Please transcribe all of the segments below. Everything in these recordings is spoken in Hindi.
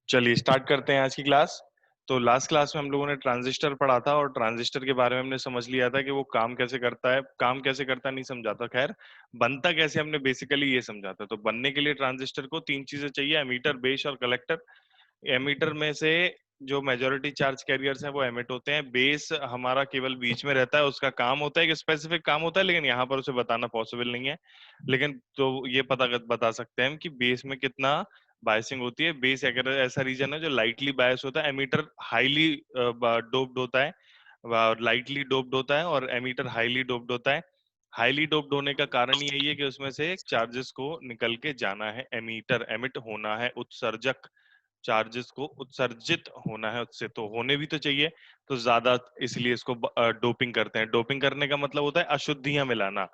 चलिए स्टार्ट करते हैं आज की क्लास। तो लास्ट क्लास में हम लोगों ने ट्रांजिस्टर पढ़ा था और ट्रांजिस्टर के बारे में हमने समझ लिया था कि वो काम कैसे करता है। काम कैसे करता नहीं समझा था, खैर बनता कैसे हमने बेसिकली ये समझा था। तो बनने के लिए ट्रांजिस्टर को तीन चीजें चाहिए: एमीटर, बेस और कलेक्टर। एमीटर में से जो मेजॉरिटी चार्ज कैरियर्स हैं वो एमिट होते हैं। बेस हमारा केवल बीच में रहता है, उसका काम होता है, एक स्पेसिफिक काम होता है, लेकिन यहाँ पर उसे बताना पॉसिबल नहीं है। लेकिन तो ये बता सकते हैं हम कि बेस में कितना बायसिंग होती है। बेस अगर ऐसा रीजन है जो लाइटली बायस होता है, एमीटर हाईली डोप्ड होता है, लाइटली डोप्ड होता है, और एमीटर हाईली डोप्ड होता है। हाईली डोप्ड होने का कारण यही है कि उसमें से चार्जेस को निकल के जाना है। एमीटर एमिट होना है, उत्सर्जक चार्जेस को उत्सर्जित होना है उससे, तो होने भी तो चाहिए। तो ज्यादा इसलिए इसको डोपिंग करते हैं। डोपिंग करने का मतलब होता है अशुद्धियां मिलाना।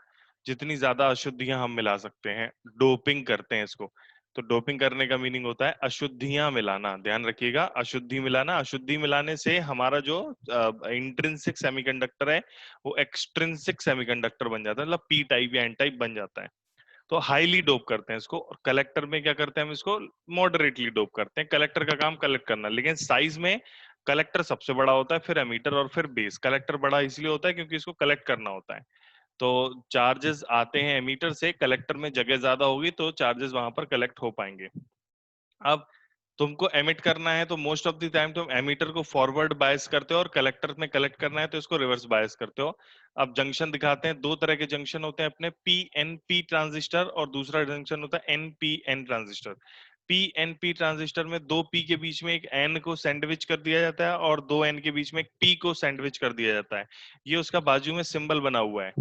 जितनी ज्यादा अशुद्धियां हम मिला सकते हैं, डोपिंग करते हैं इसको। तो डोपिंग करने का मीनिंग होता है अशुद्धियां मिलाना। ध्यान रखिएगा, अशुद्धि मिलाना। अशुद्धि मिलाने से हमारा जो इंट्रिंसिक सेमीकंडक्टर है वो एक्सट्रिंसिक सेमीकंडक्टर बन जाता है, मतलब पी टाइप या एन टाइप बन जाता है। तो हाईली डोप करते हैं इसको। और कलेक्टर में क्या करते हैं हम इसको? मॉडरेटली डोप करते हैं। कलेक्टर का काम कलेक्ट करना, लेकिन साइज में कलेक्टर सबसे बड़ा होता है, फिर एमीटर और फिर बेस। कलेक्टर बड़ा इसलिए होता है क्योंकि इसको कलेक्ट करना होता है। तो चार्जेस आते हैं एमीटर से, कलेक्टर में जगह ज्यादा होगी तो चार्जेस वहां पर कलेक्ट हो पाएंगे। अब तुमको एमिट करना है तो मोस्ट ऑफ द टाइम तुम एमीटर को फॉरवर्ड बायस करते हो, और कलेक्टर में कलेक्ट करना है तो इसको रिवर्स बायस करते हो। अब जंक्शन दिखाते हैं। दो तरह के जंक्शन होते हैं अपने: पी एन पी ट्रांजिस्टर, और दूसरा जंक्शन होता है N P N transistor. P N P transistor में दो पी के बीच में एक एन को सैंडविच कर दिया जाता है, और दो एन के बीच में एक पी को सैंडविच कर दिया जाता है। ये उसका बाजू में सिंबल बना हुआ है।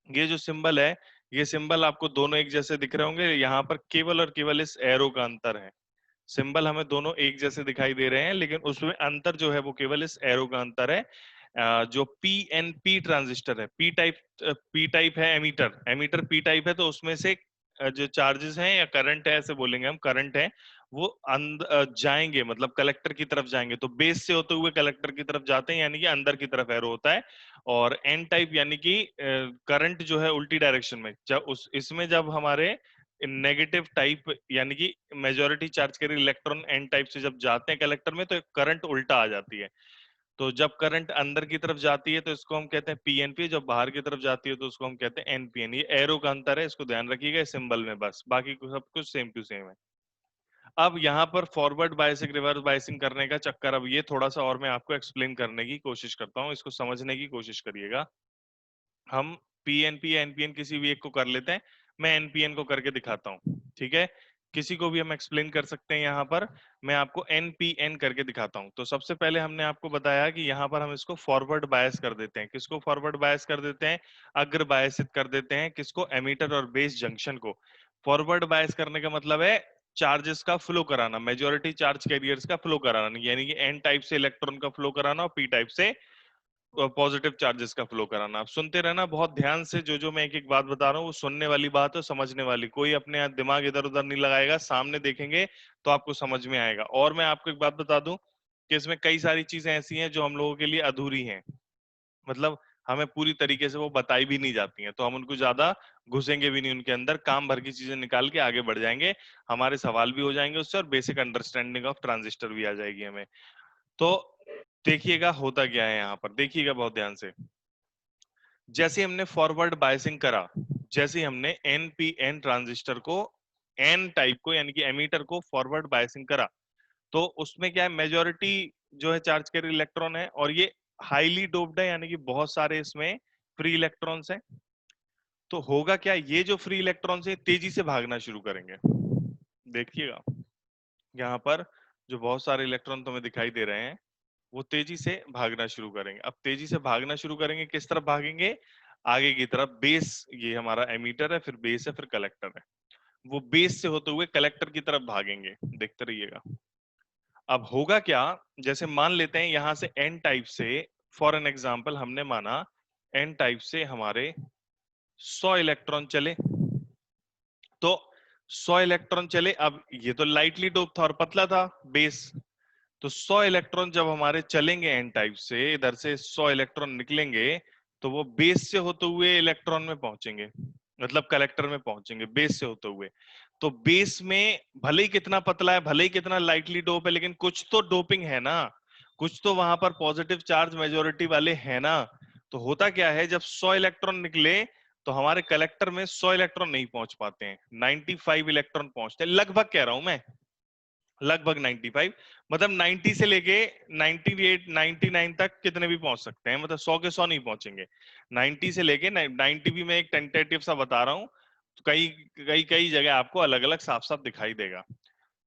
ये जो सिंबल है, ये सिंबल आपको दोनों एक जैसे दिख रहे होंगे। यहाँ पर केवल और केवल इस एरो का अंतर है। सिंबल हमें दोनों एक जैसे दिखाई दे रहे हैं, लेकिन उसमें अंतर जो है वो केवल इस एरो का अंतर है। जो पी एन पी ट्रांजिस्टर है, पी टाइप है एमीटर, एमीटर पी टाइप है, तो उसमें से जो चार्जेस हैं या करंट है, ऐसे बोलेंगे हम, करंट है, वो जाएंगे, मतलब कलेक्टर की तरफ जाएंगे। तो बेस से होते हुए कलेक्टर की तरफ जाते हैं, यानी कि अंदर की तरफ एरो होता है। और एन टाइप यानी कि करंट जो है उल्टी डायरेक्शन में, जब उस इसमें जब हमारे नेगेटिव टाइप यानी कि मेजॉरिटी चार्ज के इलेक्ट्रॉन एन टाइप से जब जाते हैं कलेक्टर में, तो करंट उल्टा आ जाती है। तो जब करंट अंदर की तरफ जाती है तो इसको हम कहते हैं पीएनपी, जब बाहर की तरफ जाती है तो उसको हम कहते हैं एनपीएन। ये एरो का अंतर है, इसको ध्यान रखिएगा सिंबल में, बस बाकी सब कुछ सेम टू सेम है। अब यहाँ पर फॉरवर्ड बायसिंग रिवर्स बायसिंग करने का चक्कर, अब ये थोड़ा सा और मैं आपको एक्सप्लेन करने की कोशिश करता हूँ, इसको समझने की कोशिश करिएगा। हम पीएनपी या एनपीएन किसी भी एक को कर लेते हैं। मैं एनपीएन को करके दिखाता हूँ, ठीक है? किसी को भी हम एक्सप्लेन कर सकते हैं। यहाँ पर मैं आपको एनपीएन करके दिखाता हूँ। तो सबसे पहले हमने आपको बताया कि यहाँ पर हम इसको फॉरवर्ड बायस कर देते हैं। किसको फॉरवर्ड बायस कर देते हैं? अग्र बायसित कर देते हैं। किसको? एमीटर और बेस जंक्शन को। फॉरवर्ड बायस करने का मतलब है चार्जेस का फ्लो कराना, मेजोरिटी चार्ज कैरियर्स का फ्लो कराना, यानी कि एन टाइप से इलेक्ट्रॉन का फ्लो कराना और पी टाइप से पॉजिटिव चार्जेस का फ्लो कराना। आप सुनते रहना बहुत ध्यान से, जो जो मैं एक एक बात बता रहा हूँ वो सुनने वाली बात है, समझने वाली। कोई अपने यहाँ दिमाग इधर उधर नहीं लगाएगा, सामने देखेंगे तो आपको समझ में आएगा। और मैं आपको एक बात बता दूं कि इसमें कई सारी चीजें ऐसी हैं जो हम लोगों के लिए अधूरी हैं, मतलब हमें पूरी तरीके से वो बताई भी नहीं जाती हैं, तो हम उनको ज्यादा घुसेंगे भी नहीं उनके अंदर, काम भर की चीजें निकाल के आगे बढ़ जाएंगे। हमारे सवाल भी हो जाएंगे उससे, और बेसिक अंडरस्टैंडिंग ऑफ ट्रांजिस्टर भी आ जाएगी हमें। तो देखिएगा होता क्या है यहाँ पर, देखिएगा बहुत ध्यान से। जैसे हमने फॉरवर्ड बायसिंग करा, जैसे हमने एनपीएन ट्रांजिस्टर को, एन टाइप को यानी कि एमीटर को फॉरवर्ड बायसिंग करा, तो उसमें क्या है, मेजोरिटी जो है चार्ज कैरियर इलेक्ट्रॉन है, और ये हाईली डोप्ड है, यानी कि बहुत सारे इसमें फ्री इलेक्ट्रॉन्स हैं। तो होगा क्या, ये जो फ्री इलेक्ट्रॉन्स है तेजी से भागना शुरू करेंगे। देखिएगा यहाँ पर जो बहुत सारे इलेक्ट्रॉन तुम्हें दिखाई दे रहे हैं, वो तेजी से भागना शुरू करेंगे। अब तेजी से भागना शुरू करेंगे, किस तरफ भागेंगे? आगे की तरफ। बेस, ये हमारा एमीटर है, फिर बेस है, फिर कलेक्टर है। वो बेस से होते हुए कलेक्टर की तरफ भागेंगे, देखते रहिएगा। अब होगा क्या, जैसे मान लेते हैं यहां से एन टाइप से, फॉर एन एग्जाम्पल हमने माना एन टाइप से हमारे 100 इलेक्ट्रॉन चले। तो 100 इलेक्ट्रॉन चले, अब ये तो लाइटली डोप था और पतला था बेस। तो 100 इलेक्ट्रॉन जब हमारे चलेंगे एन टाइप से, इधर से 100 इलेक्ट्रॉन निकलेंगे, तो वो बेस से होते हुए इलेक्ट्रॉन में पहुंचेंगे, मतलब कलेक्टर में पहुंचेंगे बेस से होते हुए। तो बेस में भले ही कितना पतला है, भले ही कितना लाइटली डोप है, लेकिन कुछ तो डोपिंग है ना, कुछ तो वहां पर पॉजिटिव चार्ज मेजोरिटी वाले है ना। तो होता क्या है, जब 100 इलेक्ट्रॉन निकले तो हमारे कलेक्टर में 100 इलेक्ट्रॉन नहीं पहुंच पाते हैं, 95 इलेक्ट्रॉन पहुंचते हैं, लगभग कह रहा हूं मैं, लगभग 95। मतलब 90 से लेके 98 99 तक कितने भी पहुंच सकते हैं, मतलब 100 के 100 नहीं पहुंचेंगे। 90 से लेके 90 भी मैं एक टेंटेटिव सा बता रहा हूँ, तो कई कई कई जगह आपको अलग अलग साफ साफ दिखाई देगा।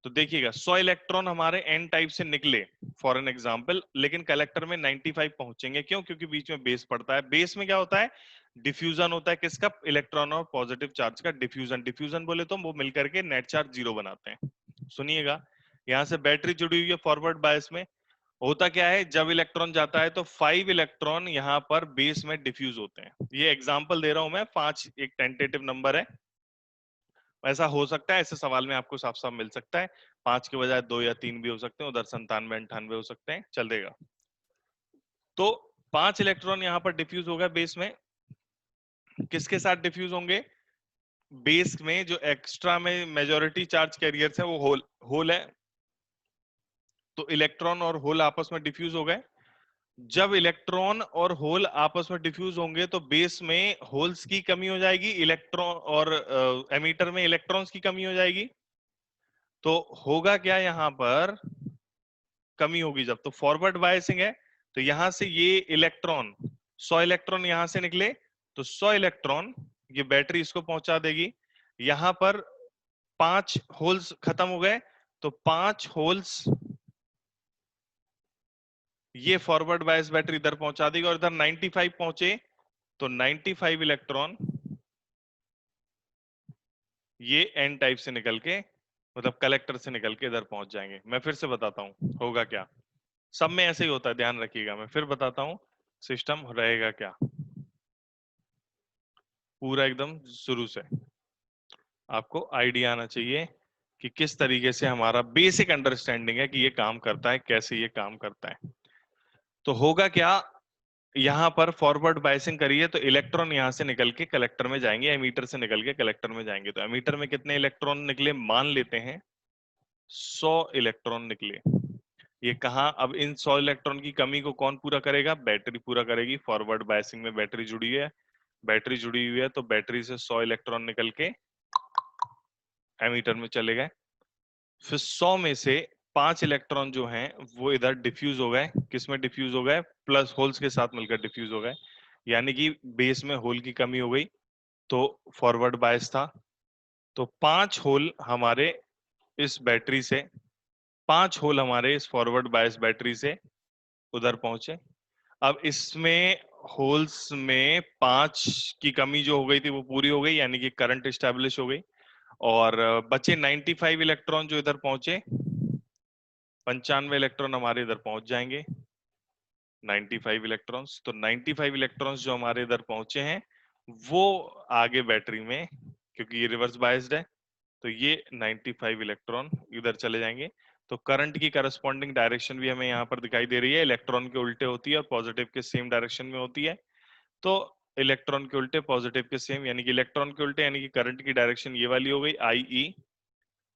तो देखिएगा, 100 इलेक्ट्रॉन हमारे एन टाइप से निकले फॉर एन एग्जांपल, लेकिन कलेक्टर में 95 पहुंचेंगे, क्यों? क्योंकि बीच में बेस पड़ता है। बेस में क्या होता है? डिफ्यूजन होता है, किसका? इलेक्ट्रॉन और पॉजिटिव चार्ज का डिफ्यूजन। डिफ्यूजन बोले तो वो मिलकर के नेट चार्ज जीरो बनाते हैं। सुनिएगा, यहां से बैटरी जुड़ी हुई है फॉरवर्ड बायस में। होता क्या है, जब इलेक्ट्रॉन जाता है तो 5 इलेक्ट्रॉन यहां पर बेस में डिफ्यूज होते हैं। ये एग्जांपल दे रहा हूं मैं, 5 एक टेंटेटिव नंबर है, ऐसा हो सकता है, ऐसे सवाल में आपको साफ साफ मिल सकता है। 5 के बजाय 2 या 3 भी हो सकते हैं, उधर 97 98 हो सकते हैं, चलेगा। तो 5 इलेक्ट्रॉन यहां पर डिफ्यूज होगा बेस में। किसके साथ डिफ्यूज होंगे? बेस में जो एक्स्ट्रा में मेजोरिटी चार्ज कैरियर्स है वो होल होल है, तो इलेक्ट्रॉन और होल आपस में डिफ्यूज हो गए। जब इलेक्ट्रॉन और होल आपस में डिफ्यूज होंगे तो बेस में होल्स की कमी हो जाएगी, इलेक्ट्रॉन और एमीटर में इलेक्ट्रॉन्स की कमी हो जाएगी। तो होगा क्या यहां पर, कमी होगी जब, तो फॉरवर्ड बायसिंग है। तो यहां से ये इलेक्ट्रॉन, 100 इलेक्ट्रॉन यहां से निकले, तो 100 इलेक्ट्रॉन ये बैटरी इसको पहुंचा देगी। यहां पर 5 होल्स खत्म हो गए, तो 5 होल्स ये फॉरवर्ड बायस बैटरी इधर पहुंचा देगी, और इधर 95 पहुंचे तो 95 इलेक्ट्रॉन ये एन टाइप से निकल के, मतलब कलेक्टर से निकल के इधर पहुंच जाएंगे। मैं फिर से बताता हूं होगा क्या। सब में ऐसे ही होता है, ध्यान रखिएगा, मैं फिर बताता हूं सिस्टम रहेगा क्या, पूरा एकदम शुरू से आपको आइडिया आना चाहिए कि किस तरीके से हमारा बेसिक अंडरस्टैंडिंग है कि ये काम करता है, कैसे ये काम करता है। तो होगा क्या, यहां पर फॉरवर्ड बायसिंग करिए तो इलेक्ट्रॉन यहां से निकल के कलेक्टर में जाएंगे, एमीटर से निकल के कलेक्टर में जाएंगे। तो एमीटर में कितने इलेक्ट्रॉन निकले, मान लेते हैं 100 इलेक्ट्रॉन निकले। ये कहा, अब इन 100 इलेक्ट्रॉन की कमी को कौन पूरा करेगा? बैटरी पूरा करेगी। फॉरवर्ड बायसिंग में बैटरी जुड़ी है, बैटरी जुड़ी हुई है, तो बैटरी से 100 इलेक्ट्रॉन निकल के एमीटर में चले गए। फिर 100 में से 5 इलेक्ट्रॉन जो हैं वो इधर डिफ्यूज हो गए। किस में डिफ्यूज हो गए? प्लस होल्स के साथ मिलकर डिफ्यूज हो गए, यानी कि बेस में होल की कमी हो गई, तो फॉरवर्ड बायस था। तो 5 होल हमारे इस बैटरी से, 5 होल हमारे इस फॉरवर्ड बायस बैटरी से उधर पहुंचे। अब इसमें होल्स में 5 की कमी जो हो गई थी वो पूरी हो गई, यानी कि करंट स्टैब्लिश हो गई। और बचे 95 इलेक्ट्रॉन जो इधर पहुंचे, 95 इलेक्ट्रॉन हमारे इधर पहुंच जाएंगे, 95 इलेक्ट्रॉन्स। तो 95 इलेक्ट्रॉन्स जो हमारे इधर पहुंचे हैं वो आगे बैटरी में, क्योंकि ये रिवर्स बायस्ड है, तो ये 95 इलेक्ट्रॉन इधर चले जाएंगे। तो करंट की करस्पॉन्डिंग डायरेक्शन भी हमें यहाँ पर दिखाई दे रही है, इलेक्ट्रॉन के उल्टे होती है और पॉजिटिव के सेम डायरेक्शन में होती है। तो इलेक्ट्रॉन के उल्टे पॉजिटिव के सेम, यानी कि इलेक्ट्रॉन के उल्टे, यानी कि करंट की डायरेक्शन ये वाली हो गई आई ई।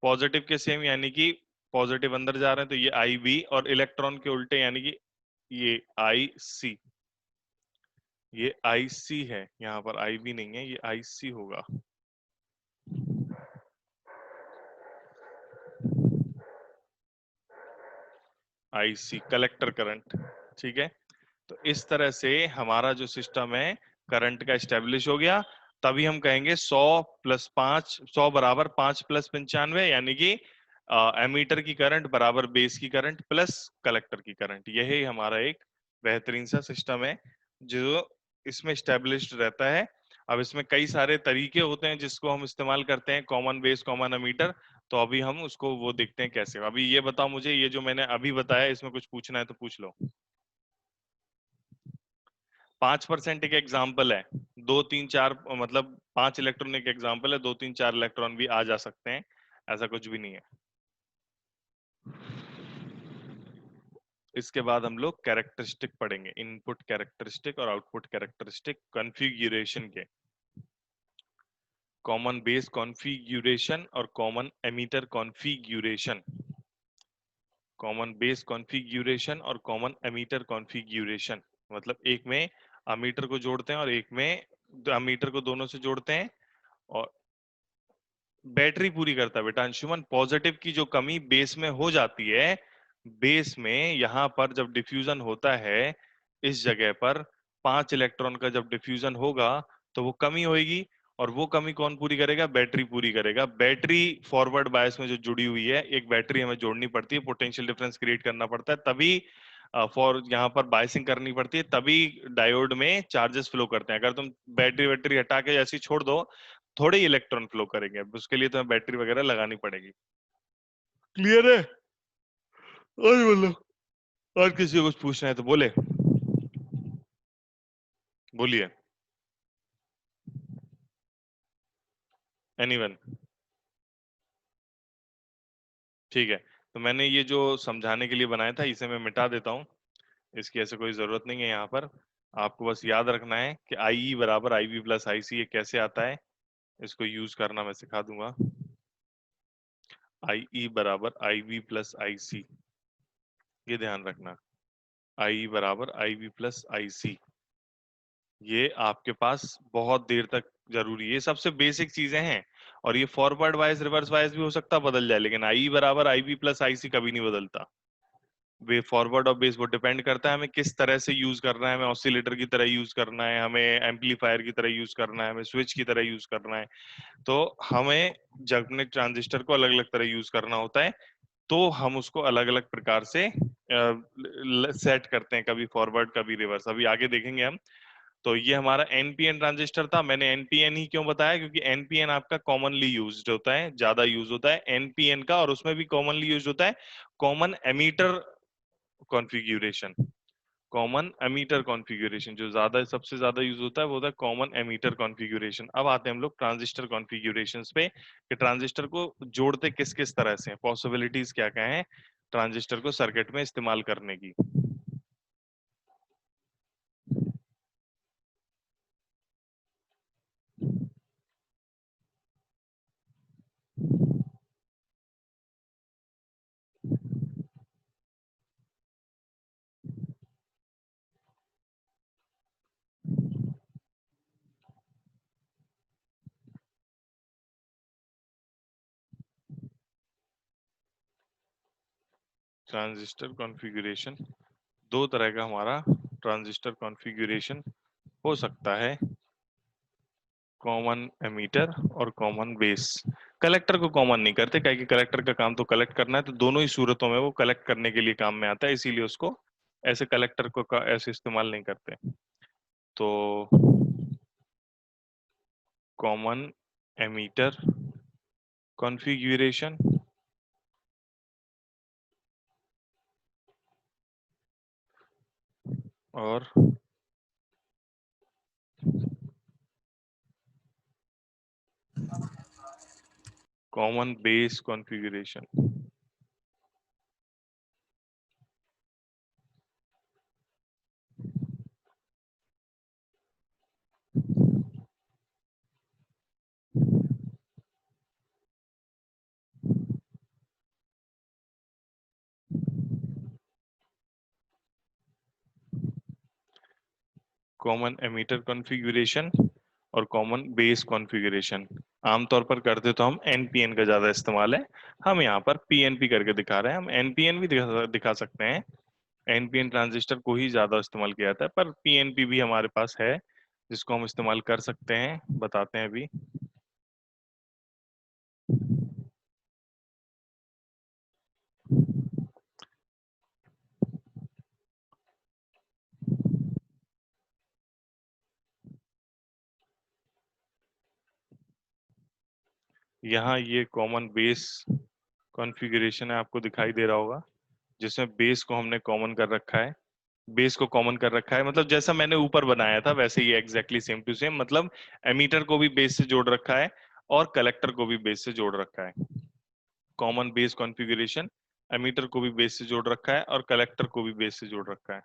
पॉजिटिव के सेम यानी कि पॉजिटिव अंदर जा रहे हैं, तो ये आई बी। और इलेक्ट्रॉन के उल्टे यानी कि ये आई सी, ये आई सी है, यहाँ पर आई बी नहीं है, ये आई सी होगा। आई सी कलेक्टर करंट, ठीक है। तो इस तरह से हमारा जो सिस्टम है करंट का स्टेब्लिश हो गया। तभी हम कहेंगे 100 प्लस 5, 100 बराबर 5 प्लस 95, यानी कि एमीटर की करंट बराबर बेस की करंट प्लस कलेक्टर की करंट। यही हमारा एक बेहतरीन सा सिस्टम है जो इसमें स्टेब्लिश्ड रहता है। अब इसमें कई सारे तरीके होते हैं जिसको हम इस्तेमाल करते हैं, कॉमन बेस, कॉमन एमीटर। तो अभी हम उसको वो देखते हैं कैसे। अभी ये बताओ मुझे, ये जो मैंने अभी बताया इसमें कुछ पूछना है तो पूछ लो। 5% एक एग्जाम्पल है, 2 3 4 मतलब 5 इलेक्ट्रॉन एक एग्जाम्पल है, 2 3 4 इलेक्ट्रॉन भी आ जा सकते हैं, ऐसा कुछ भी नहीं है। इसके बाद हम लोग कैरेक्टरिस्टिक पढ़ेंगे, इनपुट कैरेक्टरिस्टिक और आउटपुट कैरेक्टरिस्टिक कॉन्फ़िगरेशन के। कॉमन बेस कॉन्फ़िगरेशन और common emitter configuration, common base configuration और कॉमन एमीटर कॉन्फ़िगरेशन, मतलब एक में अमीटर को जोड़ते हैं और एक में अमीटर को दोनों से जोड़ते हैं और बैटरी पूरी करता है बेटा अंशुमन। पॉजिटिव की जो कमी बेस में हो जाती है, बेस में यहाँ पर जब डिफ्यूजन होता है इस जगह पर 5 इलेक्ट्रॉन का जब डिफ्यूजन होगा तो वो कमी होगी, और वो कमी कौन पूरी करेगा? बैटरी पूरी करेगा। बैटरी फॉरवर्ड बायस में जो जुड़ी हुई है, एक बैटरी हमें जोड़नी पड़ती है, पोटेंशियल डिफरेंस क्रिएट करना पड़ता है, तभी फॉर यहाँ पर बायसिंग करनी पड़ती है, तभी डायोड में चार्जेस फ्लो करते हैं। अगर तुम बैटरी बैटरी हटा के ऐसी छोड़ दो, थोड़े ही इलेक्ट्रॉन फ्लो करेंगे, उसके लिए तुम्हें बैटरी वगैरह लगानी पड़ेगी। क्लियर है? और बोलो, और किसी को कुछ पूछना है तो बोले, बोलिए। एनीवन? ठीक है, तो मैंने ये जो समझाने के लिए बनाया था इसे मैं मिटा देता हूँ, इसकी ऐसे कोई जरूरत नहीं है यहाँ पर। आपको बस याद रखना है कि आई ई बराबर आई वी प्लस आई सी, ये कैसे आता है, इसको यूज करना मैं सिखा दूंगा। आई ई बराबर आई वी प्लस आई सी, ये ध्यान रखना। आई ई बराबर आई वी प्लस आई सी, ये आपके पास बहुत देर तक जरूरी है, ये सबसे बेसिक चीजें हैं। और ये फॉरवर्ड वाइज रिवर्स वाइज भी हो सकता है बदल जाए, लेकिन आई बराबर आई बी प्लस आई सी कभी नहीं बदलता। वे फॉरवर्ड और बेस वो डिपेंड करता है हमें किस तरह से यूज करना है, हमें ऑसिलेटर की तरह यूज करना है, हमें एम्पलीफायर की तरह यूज करना है, हमें स्विच की तरह यूज करना है। तो हमें जब अपने ट्रांजिस्टर को अलग अलग तरह यूज करना होता है, तो हम उसको अलग अलग प्रकार से सेट करते हैं, कभी फॉरवर्ड कभी रिवर्स, अभी आगे देखेंगे हम। तो ये हमारा एनपीएन ट्रांजिस्टर था। मैंने एनपीएन ही क्यों बताया? क्योंकि एनपीएन आपका कॉमनली यूज्ड होता है, ज्यादा यूज होता है एनपीएन का, और उसमें भी कॉमनली यूज होता है common emitter configuration. Common emitter configuration जो ज्यादा सबसे ज्यादा यूज होता है वो होता है कॉमन एमीटर कॉन्फ़िगरेशन। अब आते हैं हम लोग ट्रांजिस्टर कॉन्फ़िगरेशंस पे, कि ट्रांजिस्टर को जोड़ते किस किस तरह से, पॉसिबिलिटीज क्या क्या हैं ट्रांजिस्टर को सर्किट में इस्तेमाल करने की। ट्रांजिस्टर कॉन्फ़िगरेशन, दो तरह का हमारा ट्रांजिस्टर कॉन्फ़िगरेशन हो सकता है, कॉमन एमीटर और कॉमन बेस। कलेक्टर को कॉमन नहीं करते, क्या कि कलेक्टर का काम तो कलेक्ट करना है, तो दोनों ही सूरतों में वो कलेक्ट करने के लिए काम में आता है, इसीलिए उसको ऐसे कलेक्टर को ऐसे इस्तेमाल नहीं करते। तो कॉमन एमीटर कॉन्फ़िगरेशन और common base configuration. Common emitter configuration और कॉमन बेस कॉन्फ़िगरेशन आमतौर पर करते तो हम एनपीएन का ज्यादा इस्तेमाल है, हम यहाँ पर पीएनपी करके दिखा रहे हैं। हम एनपीएन भी दिखा सकते हैं, एनपीएन ट्रांजिस्टर को ही ज्यादा इस्तेमाल किया जाता है, पर पीएनपी भी हमारे पास है जिसको हम इस्तेमाल कर सकते हैं, बताते हैं अभी। यहाँ ये कॉमन बेस कॉन्फ़िगरेशन है, आपको दिखाई दे रहा होगा, जिसमें बेस को हमने कॉमन कर रखा है। बेस को कॉमन कर रखा है मतलब जैसा मैंने ऊपर बनाया था वैसे ही एग्जैक्टली सेम टू सेम, मतलब एमीटर को भी बेस से जोड़ रखा है और कलेक्टर को भी बेस से जोड़ रखा है। कॉमन बेस कॉन्फ़िगरेशन, एमीटर को भी बेस से जोड़ रखा है और कलेक्टर को भी बेस से जोड़ रखा है।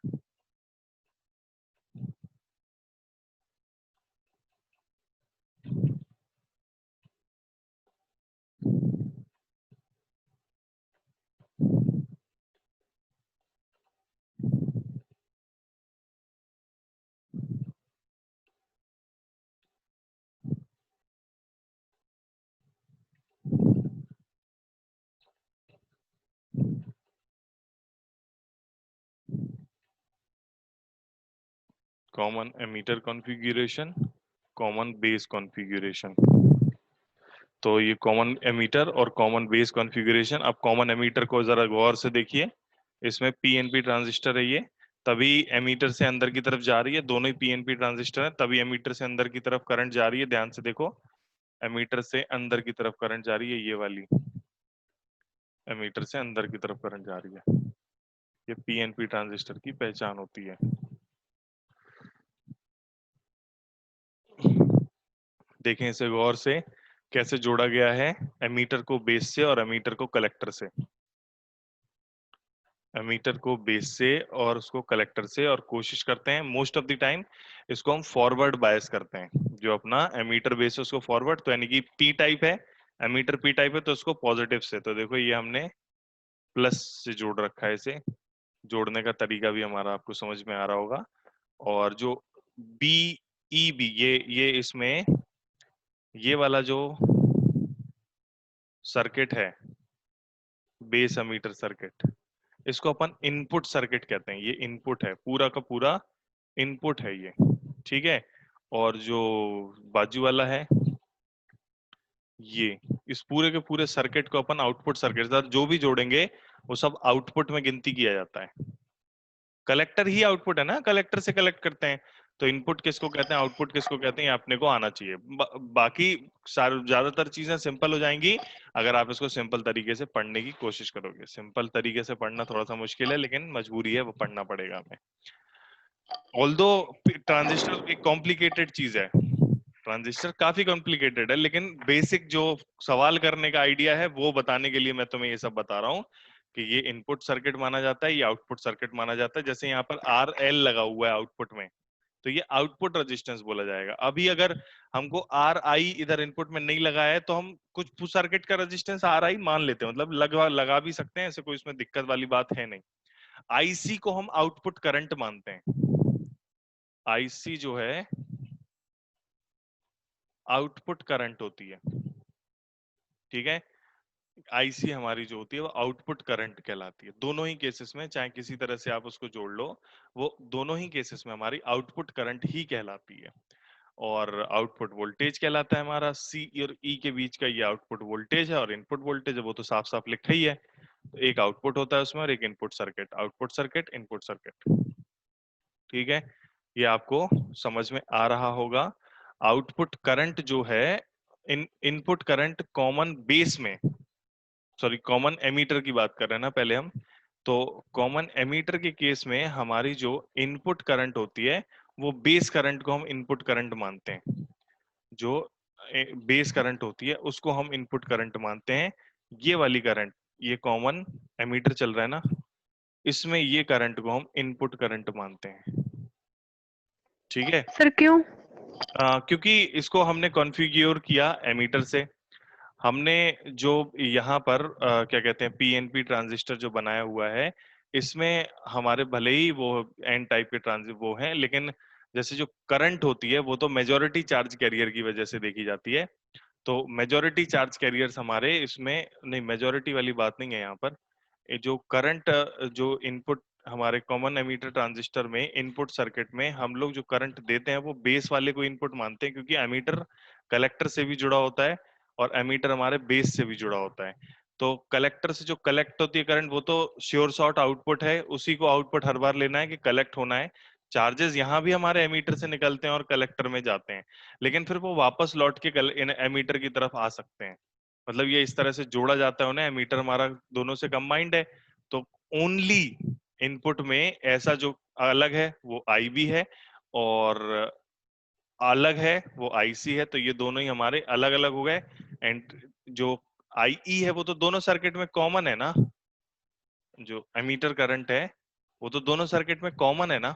Common emitter configuration, common base configuration. तो ये कॉमन एमीटर और कॉमन बेस कॉन्फ़िगरेशन। अब कॉमन एमीटर को जरा गौर से देखिए, इसमें पीएनपी ट्रांजिस्टर है ये, तभी एमीटर से अंदर की तरफ जा रही है, दोनों ही पीएनपी ट्रांजिस्टर है, तभी एमीटर से अंदर की तरफ करंट जा रही है। ध्यान से देखो, एमीटर से अंदर की तरफ करंट जा रही है, ये वाली एमीटर से अंदर की तरफ करंट जा रही है। ये पीएनपी ट्रांजिस्टर की पहचान होती है। देखें इसे गौर से, कैसे जोड़ा गया है एमीटर को बेस से और एमीटर को कलेक्टर से। एमीटर को बेस से और उसको कलेक्टर से, और कोशिश करते हैं मोस्ट ऑफ द टाइम इसको हम फॉरवर्ड बायस करते हैं। जो अपना एमीटर बेस है उसको फॉरवर्ड, तो यानी कि पी टाइप है, एमीटर पी टाइप है, तो उसको पॉजिटिव से। तो देखो ये हमने प्लस से जोड़ रखा है इसे। जोड़ने का तरीका भी हमारा आपको समझ में आ रहा होगा। और जो बी ई बी, ये इसमें ये वाला जो सर्किट है, बेस एमीटर सर्किट, इसको अपन इनपुट सर्किट कहते हैं। ये इनपुट है, पूरा का पूरा इनपुट है ये, ठीक है। और जो बाजू वाला है, ये इस पूरे के पूरे सर्किट को अपन आउटपुट सर्किट, जो भी जोड़ेंगे वो सब आउटपुट में गिनती किया जाता है। कलेक्टर ही आउटपुट है ना, कलेक्टर से कलेक्ट करते हैं। तो इनपुट किसको कहते हैं, आउटपुट किसको कहते हैं, ये अपने को आना चाहिए। बाकी ज्यादातर चीजें सिंपल हो जाएंगी अगर आप इसको सिंपल तरीके से पढ़ने की कोशिश करोगे। सिंपल तरीके से पढ़ना थोड़ा सा मुश्किल है, लेकिन मजबूरी है, वो पढ़ना पड़ेगा हमें। ऑल्दो ट्रांजिस्टर एक कॉम्प्लिकेटेड चीज है, ट्रांजिस्टर काफी कॉम्प्लिकेटेड है, लेकिन बेसिक जो सवाल करने का आइडिया है वो बताने के लिए मैं तुम्हें ये सब बता रहा हूँ कि ये इनपुट सर्किट माना जाता है, ये आउटपुट सर्किट माना जाता है। जैसे यहाँ पर आर एल लगा हुआ है आउटपुट में, तो ये आउटपुट रेजिस्टेंस बोला जाएगा। अभी अगर हमको आर आई इधर इनपुट में नहीं लगा है, तो हम कुछ सर्किट का रेजिस्टेंस आर आई मान लेते हैं, मतलब लगा भी सकते हैं, ऐसे कोई इसमें दिक्कत वाली बात है नहीं। आईसी को हम आउटपुट करंट मानते हैं। आईसी जो है आउटपुट करंट होती है, ठीक है। आईसी हमारी जो होती है वो आउटपुट करंट कहलाती है। दोनों ही केसेस में, चाहे किसी तरह से आप उसको जोड़ लो, वो दोनों ही केसेस में हमारी आउटपुट करंट ही कहलाती है। और आउटपुट वोल्टेज कहलाता है हमारा, सी और ई के बीच का ये आउटपुट वोल्टेज है, और इनपुट वोल्टेज है वो तो साफ साफ लिखा ही है। तो एक आउटपुट होता है उसमें और एक input circuit, output circuit input circuit, ठीक है। ये आपको समझ में आ रहा होगा। आउटपुट करंट जो है, इनपुट करंट कॉमन बेस में, सॉरी कॉमन एमीटर की बात कर रहे हैं ना पहले हम। तो कॉमन एमीटर के केस में हमारी जो इनपुट करंट होती है, वो बेस करंट को हम इनपुट करंट मानते हैं। जो बेस करंट होती है उसको हम इनपुट करंट मानते हैं। ये वाली करंट, ये कॉमन एमीटर चल रहा है ना, इसमें ये करंट को हम इनपुट करंट मानते हैं, ठीक है। सर क्यों? क्योंकि इसको हमने कॉन्फ़िगर किया एमीटर से। हमने जो यहाँ पर क्या कहते हैं पीएनपी ट्रांजिस्टर जो बनाया हुआ है, इसमें हमारे भले ही वो एन टाइप के ट्रांजिस्टर वो हैं, लेकिन जैसे जो करंट होती है वो तो मेजॉरिटी चार्ज कैरियर की वजह से देखी जाती है। तो मेजॉरिटी चार्ज कैरियर्स हमारे इसमें नहीं, मेजॉरिटी वाली बात नहीं है यहाँ पर। ये जो करंट, जो इनपुट हमारे कॉमन एमीटर ट्रांजिस्टर में इनपुट सर्किट में हम लोग जो करंट देते हैं वो बेस वाले को इनपुट मानते हैं, क्योंकि एमीटर कलेक्टर से भी जुड़ा होता है और एमीटर हमारे बेस से भी जुड़ा होता है। तो कलेक्टर से जो कलेक्ट होती है करंट, वो तो श्योर शॉर्ट आउटपुट है, उसी को आउटपुट हर बार लेना है कि कलेक्ट होना है। चार्जेस यहाँ भी हमारे एमीटर से निकलते हैं और कलेक्टर में जाते हैं, लेकिन फिर वो वापस लौट के एमीटर की तरफ आ सकते हैं। मतलब ये इस तरह से जोड़ा जाता है उन्हें, एमीटर हमारा दोनों से कंबाइंड है। तो ओनली इनपुट में ऐसा जो अलग है वो आईबी है, और अलग है वो आईसी है। तो ये दोनों ही हमारे अलग अलग हो गए। एंड जो आईई है वो तो दोनों सर्किट में कॉमन है ना, जो एमीटर करंट है वो तो दोनों सर्किट में कॉमन है ना,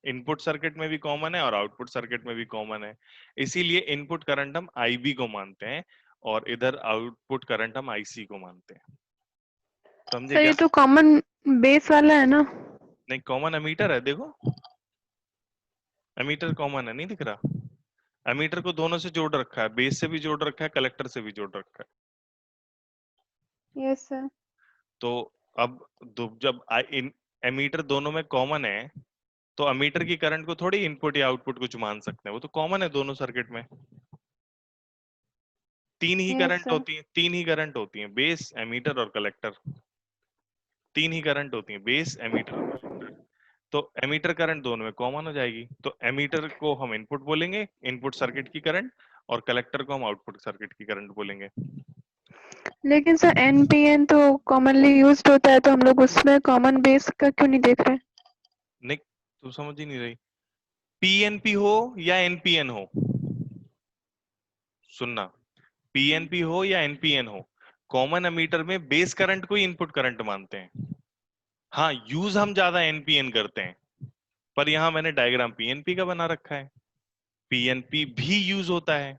इनपुट सर्किट में भी कॉमन है और आउटपुट सर्किट में भी कॉमन है। इसीलिए इनपुट करंट हम आईबी को मानते हैं और इधर आउटपुट करंट हम आईसी को मानते हैं। समझे सर ये क्या? तो कॉमन बेस वाला है ना? नहीं, कॉमन एमीटर है, देखो एमीटर कॉमन है, नहीं दिख रहा? एमीटर को दोनों से जोड़ रखा है, बेस से भी जोड़ रखा है, कलेक्टर से भी जोड़ रखा है। Yes sir. तो अब जब इन एमीटर दोनों में कॉमन है, तो अमीटर की करंट को थोड़ी इनपुट या आउटपुट कुछ मान सकते हैं, वो तो कॉमन है दोनों सर्किट में। Yes sir. तीन ही करंट होती हैं, बेस, एमीटर और कलेक्टर। तीन ही करंट होती हैं, बेस, एमीटर और कलेक्टर। तो एमीटर करंट दोनों में कॉमन हो जाएगी, तो एमीटर को हम इनपुट बोलेंगे, इनपुट सर्किट की करंट, और कलेक्टर को हम आउटपुट सर्किट की करंट बोलेंगे। लेकिन सर एनपीएन तो कॉमनली यूज्ड होता है, तो हम लोग उसमें कॉमन बेस का क्यों नहीं देख रहे? नहीं, तू समझ ही नहीं रही। पीएनपी हो या एनपीएन हो, सुनना, पीएनपी हो या एनपीएन हो, कॉमन एमीटर में बेस करंट को ही इनपुट करंट मानते हैं। हाँ, यूज हम ज्यादा एनपीएन करते हैं, पर यहां मैंने डायग्राम पीएनपी का बना रखा है। पीएनपी भी यूज होता है,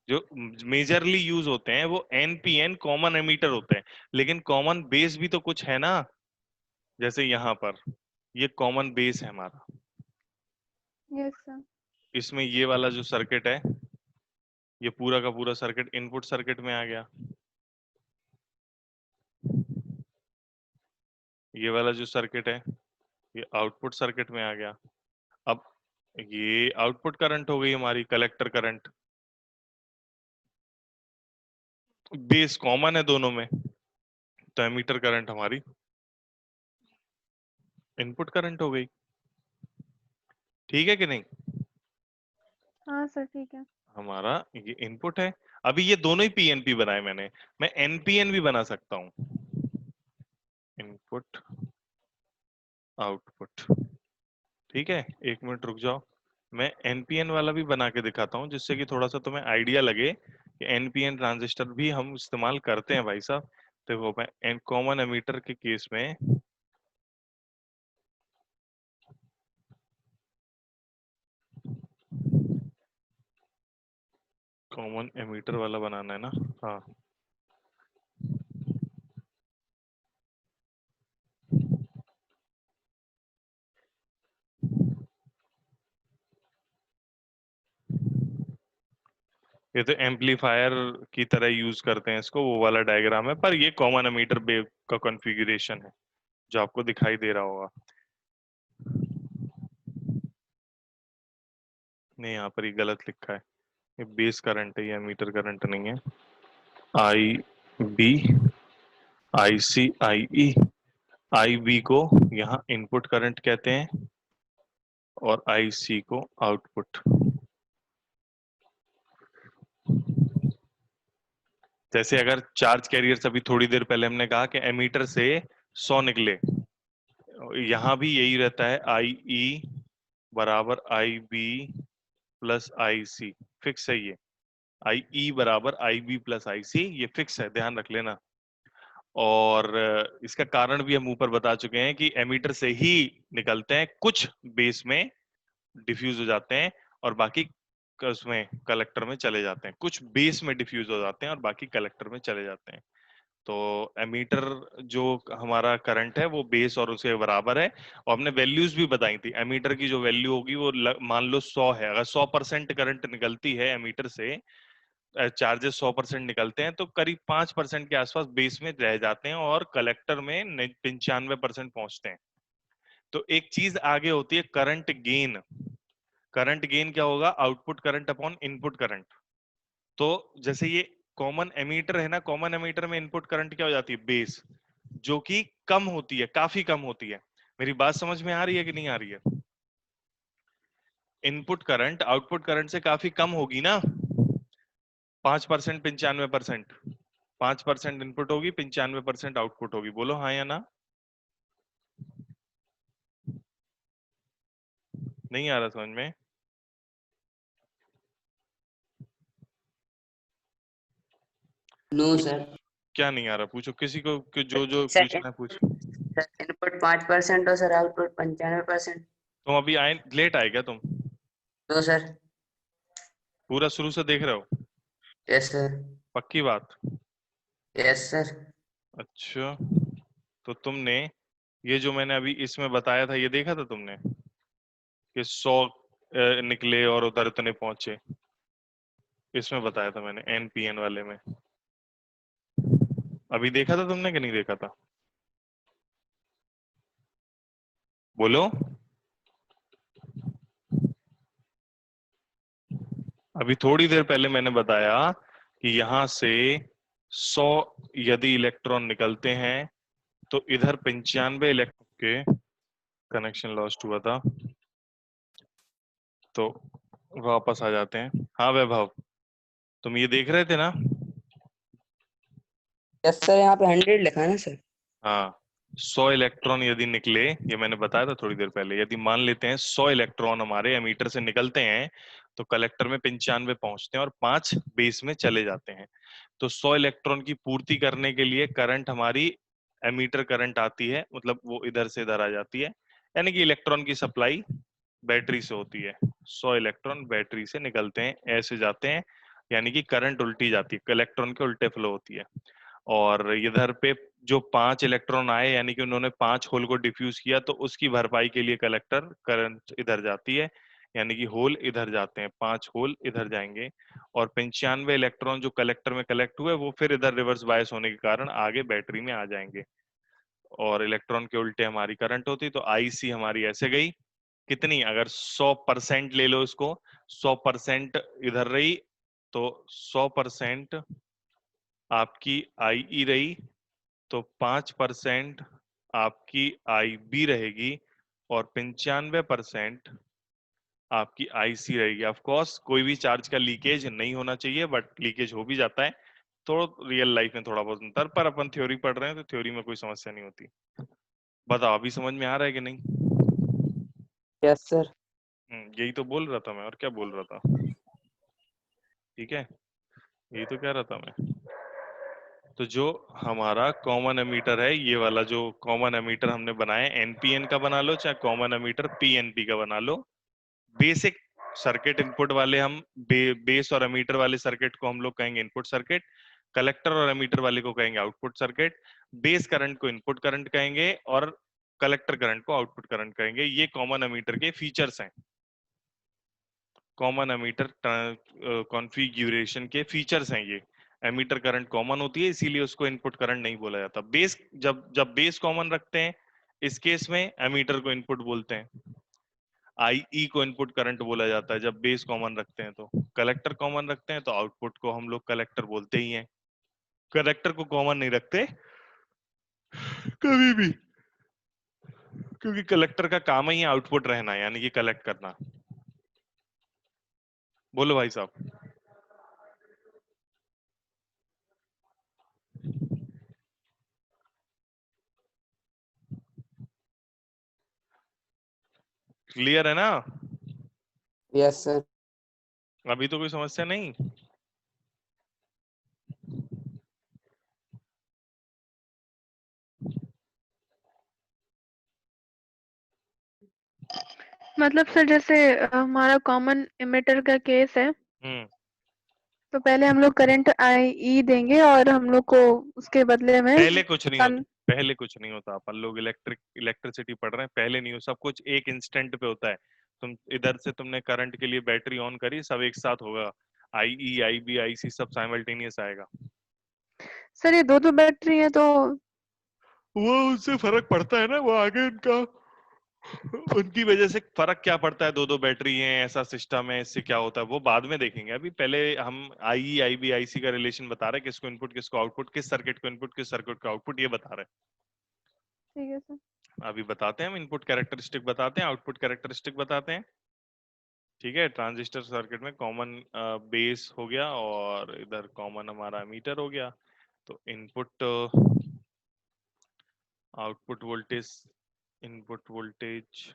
जो मेजरली यूज होते हैं वो एनपीएन कॉमन एमीटर होते हैं, लेकिन कॉमन बेस भी तो कुछ है ना। जैसे यहां पर ये कॉमन बेस है हमारा, यस सर। इसमें ये वाला जो सर्किट है, ये पूरा का पूरा सर्किट इनपुट सर्किट में आ गया। ये वाला जो सर्किट है, ये आउटपुट सर्किट में आ गया। अब ये आउटपुट करंट हो गई हमारी, कलेक्टर करंट। बेस कॉमन है दोनों में, तो एमीटर करंट हमारी इनपुट करंट हो गई। ठीक है कि नहीं? हाँ सर ठीक है। हमारा ये इनपुट है। अभी ये दोनों ही पीएनपी बनाए मैंने, मैं एनपीएन भी बना सकता हूं, इनपुट आउटपुट। ठीक है, एक मिनट रुक जाओ, मैं एनपीएन वाला भी बना के दिखाता हूँ, जिससे कि थोड़ा सा तुम्हें आइडिया लगे कि एनपीएन ट्रांजिस्टर भी हम इस्तेमाल करते हैं भाई साहब। देखो, मैं कॉमन एमीटर के केस में कॉमन एमीटर वाला बनाना है ना। हाँ, ये तो एम्पलीफायर की तरह यूज करते हैं इसको, वो वाला डायग्राम है, पर ये कॉमन एमीटर बेव का कॉन्फ़िगरेशन है जो आपको दिखाई दे रहा होगा। नहीं, यहाँ पर ये गलत लिखा है, ये बेस करंट है, ये एमीटर करंट नहीं है। आई बी, आई सी, आई ई। आई बी को यहाँ इनपुट करंट कहते हैं, और आई सी को आउटपुट। जैसे अगर चार्ज कैरियर्स, अभी थोड़ी देर पहले हमने कहा कि एमीटर से 100 निकले, यहाँ भी यही रहता है, आई ई बराबर आई बी प्लस आई सी, फिक्स है ये। आई ई बराबर आई बी प्लस आई सी, ये फिक्स है, ध्यान रख लेना। और इसका कारण भी हम ऊपर बता चुके हैं कि एमीटर से ही निकलते हैं, कुछ बेस में डिफ्यूज हो जाते हैं और बाकी उसमें कलेक्टर में चले जाते हैं, कुछ बेस में डिफ्यूज हो जाते हैं और बाकी कलेक्टर में चले जाते हैं। तो एमीटर जो हमारा करंट है वो बेस और उसके बराबर है, और हमने वैल्यूज भी बताई थी। एमीटर की जो वैल्यू होगी वो मान लो 100 है, अगर 100% करंट निकलती है एमीटर से, चार्जेस 100% निकलते हैं, तो करीब 5% के आसपास बेस में रह जाते हैं और कलेक्टर में 95% पहुंचते हैं। तो एक चीज आगे होती है, करंट गेन। करंट गेन क्या होगा? Output current upon input current. तो जैसे ये कॉमन एमीटर है ना, कॉमन एमीटर में इनपुट करंट क्या हो जाती है? बेस, जो कि कम होती है, काफी कम होती है। मेरी बात समझ में आ रही है कि नहीं आ रही है? इनपुट करंट आउटपुट करंट से काफी कम होगी ना, 5%, 95%। 5% इनपुट होगी, 95% आउटपुट होगी। बोलो हाँ या ना। नहीं आ रहा समझ में? No sir. क्या नहीं आ रहा? पूछो किसी को, जो जो सर पूछना है पूछ। इनपुट 5% और सर आउटपुट 95%। तुम अभी आए, लेट आए क्या तुम? No sir. पूरा शुरू से देख रहे हो? Yes sir. पक्की बात? Yes sir. अच्छा, तो तुमने ये जो मैंने अभी इसमें बताया था, ये देखा था तुमने कि 100 निकले और उधर इतने पहुंचे? इसमें बताया था मैंने, एनपीएन वाले में। अभी देखा था तुमने कि नहीं देखा था? बोलो। अभी थोड़ी देर पहले मैंने बताया कि यहां से 100 यदि इलेक्ट्रॉन निकलते हैं तो इधर 95 इलेक्ट्रॉन के कनेक्शन लॉस्ट हुआ था, तो वापस आ जाते हैं। हाँ वैभव, तुम ये देख रहे थे ना? यस सर, यहाँ पे 100 लिखा है ना सर। हाँ, 100 इलेक्ट्रॉन यदि निकले, ये मैंने बताया था थोड़ी देर पहले, यदि मान लेते हैं 100 इलेक्ट्रॉन हमारे एमीटर से निकलते हैं तो कलेक्टर में 95 पहुंचते हैं और 5 बेस में चले जाते हैं। तो 100 इलेक्ट्रॉन की पूर्ति करने के लिए करंट हमारी एमीटर करंट आती है, मतलब वो इधर से इधर आ जाती है, यानी कि इलेक्ट्रॉन की सप्लाई बैटरी से होती है। 100 इलेक्ट्रॉन बैटरी से निकलते हैं, ऐसे जाते हैं, यानी कि करंट उल्टी जाती है, इलेक्ट्रॉन के उल्टे फ्लो होती है। और इधर पे जो 5 इलेक्ट्रॉन आए, यानी कि उन्होंने 5 होल को डिफ्यूज किया, तो उसकी भरपाई के लिए कलेक्टर करंट इधर जाती है, यानी कि होल इधर जाते हैं, 5 होल इधर जाएंगे। और 95 इलेक्ट्रॉन जो कलेक्टर में कलेक्ट हुए वो फिर इधर रिवर्स बायस होने के कारण आगे बैटरी में आ जाएंगे, और इलेक्ट्रॉन के उल्टे हमारी करंट होती। तो आईसी हमारी ऐसे गई, कितनी, अगर 100% ले लो इसको, 100% इधर रही, तो 100% आपकी आई रही, तो 5% आपकी आई बी रहेगी, और 95% आपकी आईसी रहेगी। ऑफ कोर्स कोई भी चार्ज का लीकेज नहीं होना चाहिए, बट लीकेज हो भी जाता है तो रियल लाइफ में थोड़ा बहुत अंतर, पर अपन थ्योरी पढ़ रहे हैं तो थ्योरी में कोई समस्या नहीं होती। बताओ अभी समझ में आ रहा है कि नहीं? Yes sir. यही तो बोल रहा था मैं, और क्या बोल रहा था? ठीक है, यही तो कह रहा था मैं। तो जो हमारा कॉमन एमीटर है, ये वाला जो कॉमन एमीटर हमने बनाया, एनपीएन का बना लो चाहे कॉमन एमीटर पीएनपी का बना लो, बेसिक सर्किट इनपुट वाले हम बेस और एमीटर वाले सर्किट को हम लोग कहेंगे इनपुट सर्किट, कलेक्टर और एमीटर वाले को कहेंगे आउटपुट सर्किट, बेस करंट को इनपुट करंट कहेंगे और कलेक्टर करंट को आउटपुट करंट कहेंगे। ये कॉमन एमीटर के फीचर्स हैं, कॉमन एमीटर कॉन्फ़िगरेशन के फीचर्स हैं ये। एमीटर करंट कॉमन होती है, इसीलिए उसको इनपुट करंट नहीं बोला जाता। बेस जब जब बेस कॉमन रखते हैं, इस केस में एमीटर को इनपुट बोलते हैं, आईई को इनपुट करंट बोला जाता है जब बेस कॉमन रखते हैं। तो कलेक्टर कॉमन रखते हैं तो आउटपुट को हम लोग कलेक्टर बोलते ही हैं। कलेक्टर को कॉमन नहीं रखते कभी भी, क्योंकि कलेक्टर का काम ही आउटपुट रहना, यानी कि कलेक्ट करना। बोलो भाई साहब। क्लियर है ना? Yes sir. अभी तो कोई समस्या नहीं? मतलब सर जैसे हमारा कॉमन एमिटर का केस है, तो पहले हम लोग करंट आई ई देंगे और हम लोग को उसके बदले में पहले कुछ नहीं होता, पहले कुछ नहीं होता। अपन लोग इलेक्ट्रिसिटी पढ़ रहे हैं, पहले नहीं हो, सब कुछ एक इंस्टेंट पे होता है। तुम इधर से तुमने करंट के लिए बैटरी ऑन करी, सब एक साथ होगा, आई ई आई बी आई सी सब साइमल्टेनियस आएगा। सर ये दो बैटरी है तो वो उससे फर्क पड़ता है ना, वो आगे उनका, उनकी वजह से फर्क क्या पड़ता है, दो दो बैटरी हैं ऐसा सिस्टम है, इससे क्या होता है वो बाद में देखेंगे। अभी पहले हम आई आई बी आई सी का रिलेशन बता रहे हैं, किसको इनपुट किसको आउटपुट, किस सर्किट को इनपुट किस सर्किट को आउटपुट, ये बता रहे ठीक है सर। हैं। अभी बताते हैं हम, इनपुट कैरेक्टरिस्टिक बताते हैं, आउटपुट कैरेक्टरिस्टिक बताते हैं। ठीक है, ट्रांजिस्टर सर्किट में कॉमन बेस हो गया और इधर कॉमन हमारा मीटर हो गया। तो input output voltage, input voltage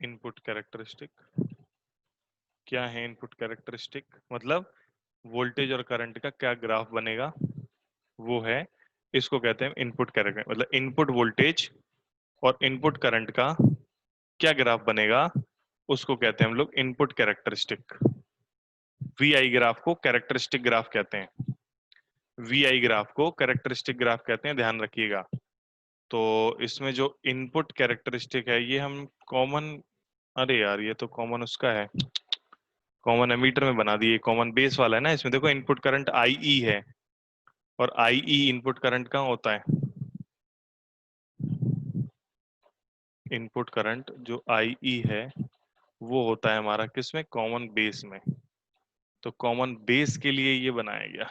input characteristic क्या है? इनपुट कैरेक्टरिस्टिक मतलब वोल्टेज और करंट का क्या ग्राफ बनेगा, वो है, इसको कहते हैं इनपुट कैरेक्टर। मतलब इनपुट वोल्टेज और इनपुट करंट का क्या ग्राफ बनेगा, उसको कहते हैं हम लोग इनपुट कैरेक्टरिस्टिक। वीआई ग्राफ को कैरेक्टरिस्टिक ग्राफ कहते हैं, वीआई ग्राफ को कैरेक्टरिस्टिक ग्राफ कहते हैं, ध्यान रखिएगा। तो इसमें जो इनपुट कैरेक्टरिस्टिक है ये हम कॉमन, अरे यार ये तो कॉमन उसका है, कॉमन एमीटर में बना दिए, कॉमन बेस वाला है ना। इसमें देखो इनपुट करंट आई है, और आई इनपुट करंट कहाँ होता है, इनपुट करंट जो आई है वो होता है हमारा किसमें, कॉमन बेस में। तो कॉमन बेस के लिए ये बनाया गया।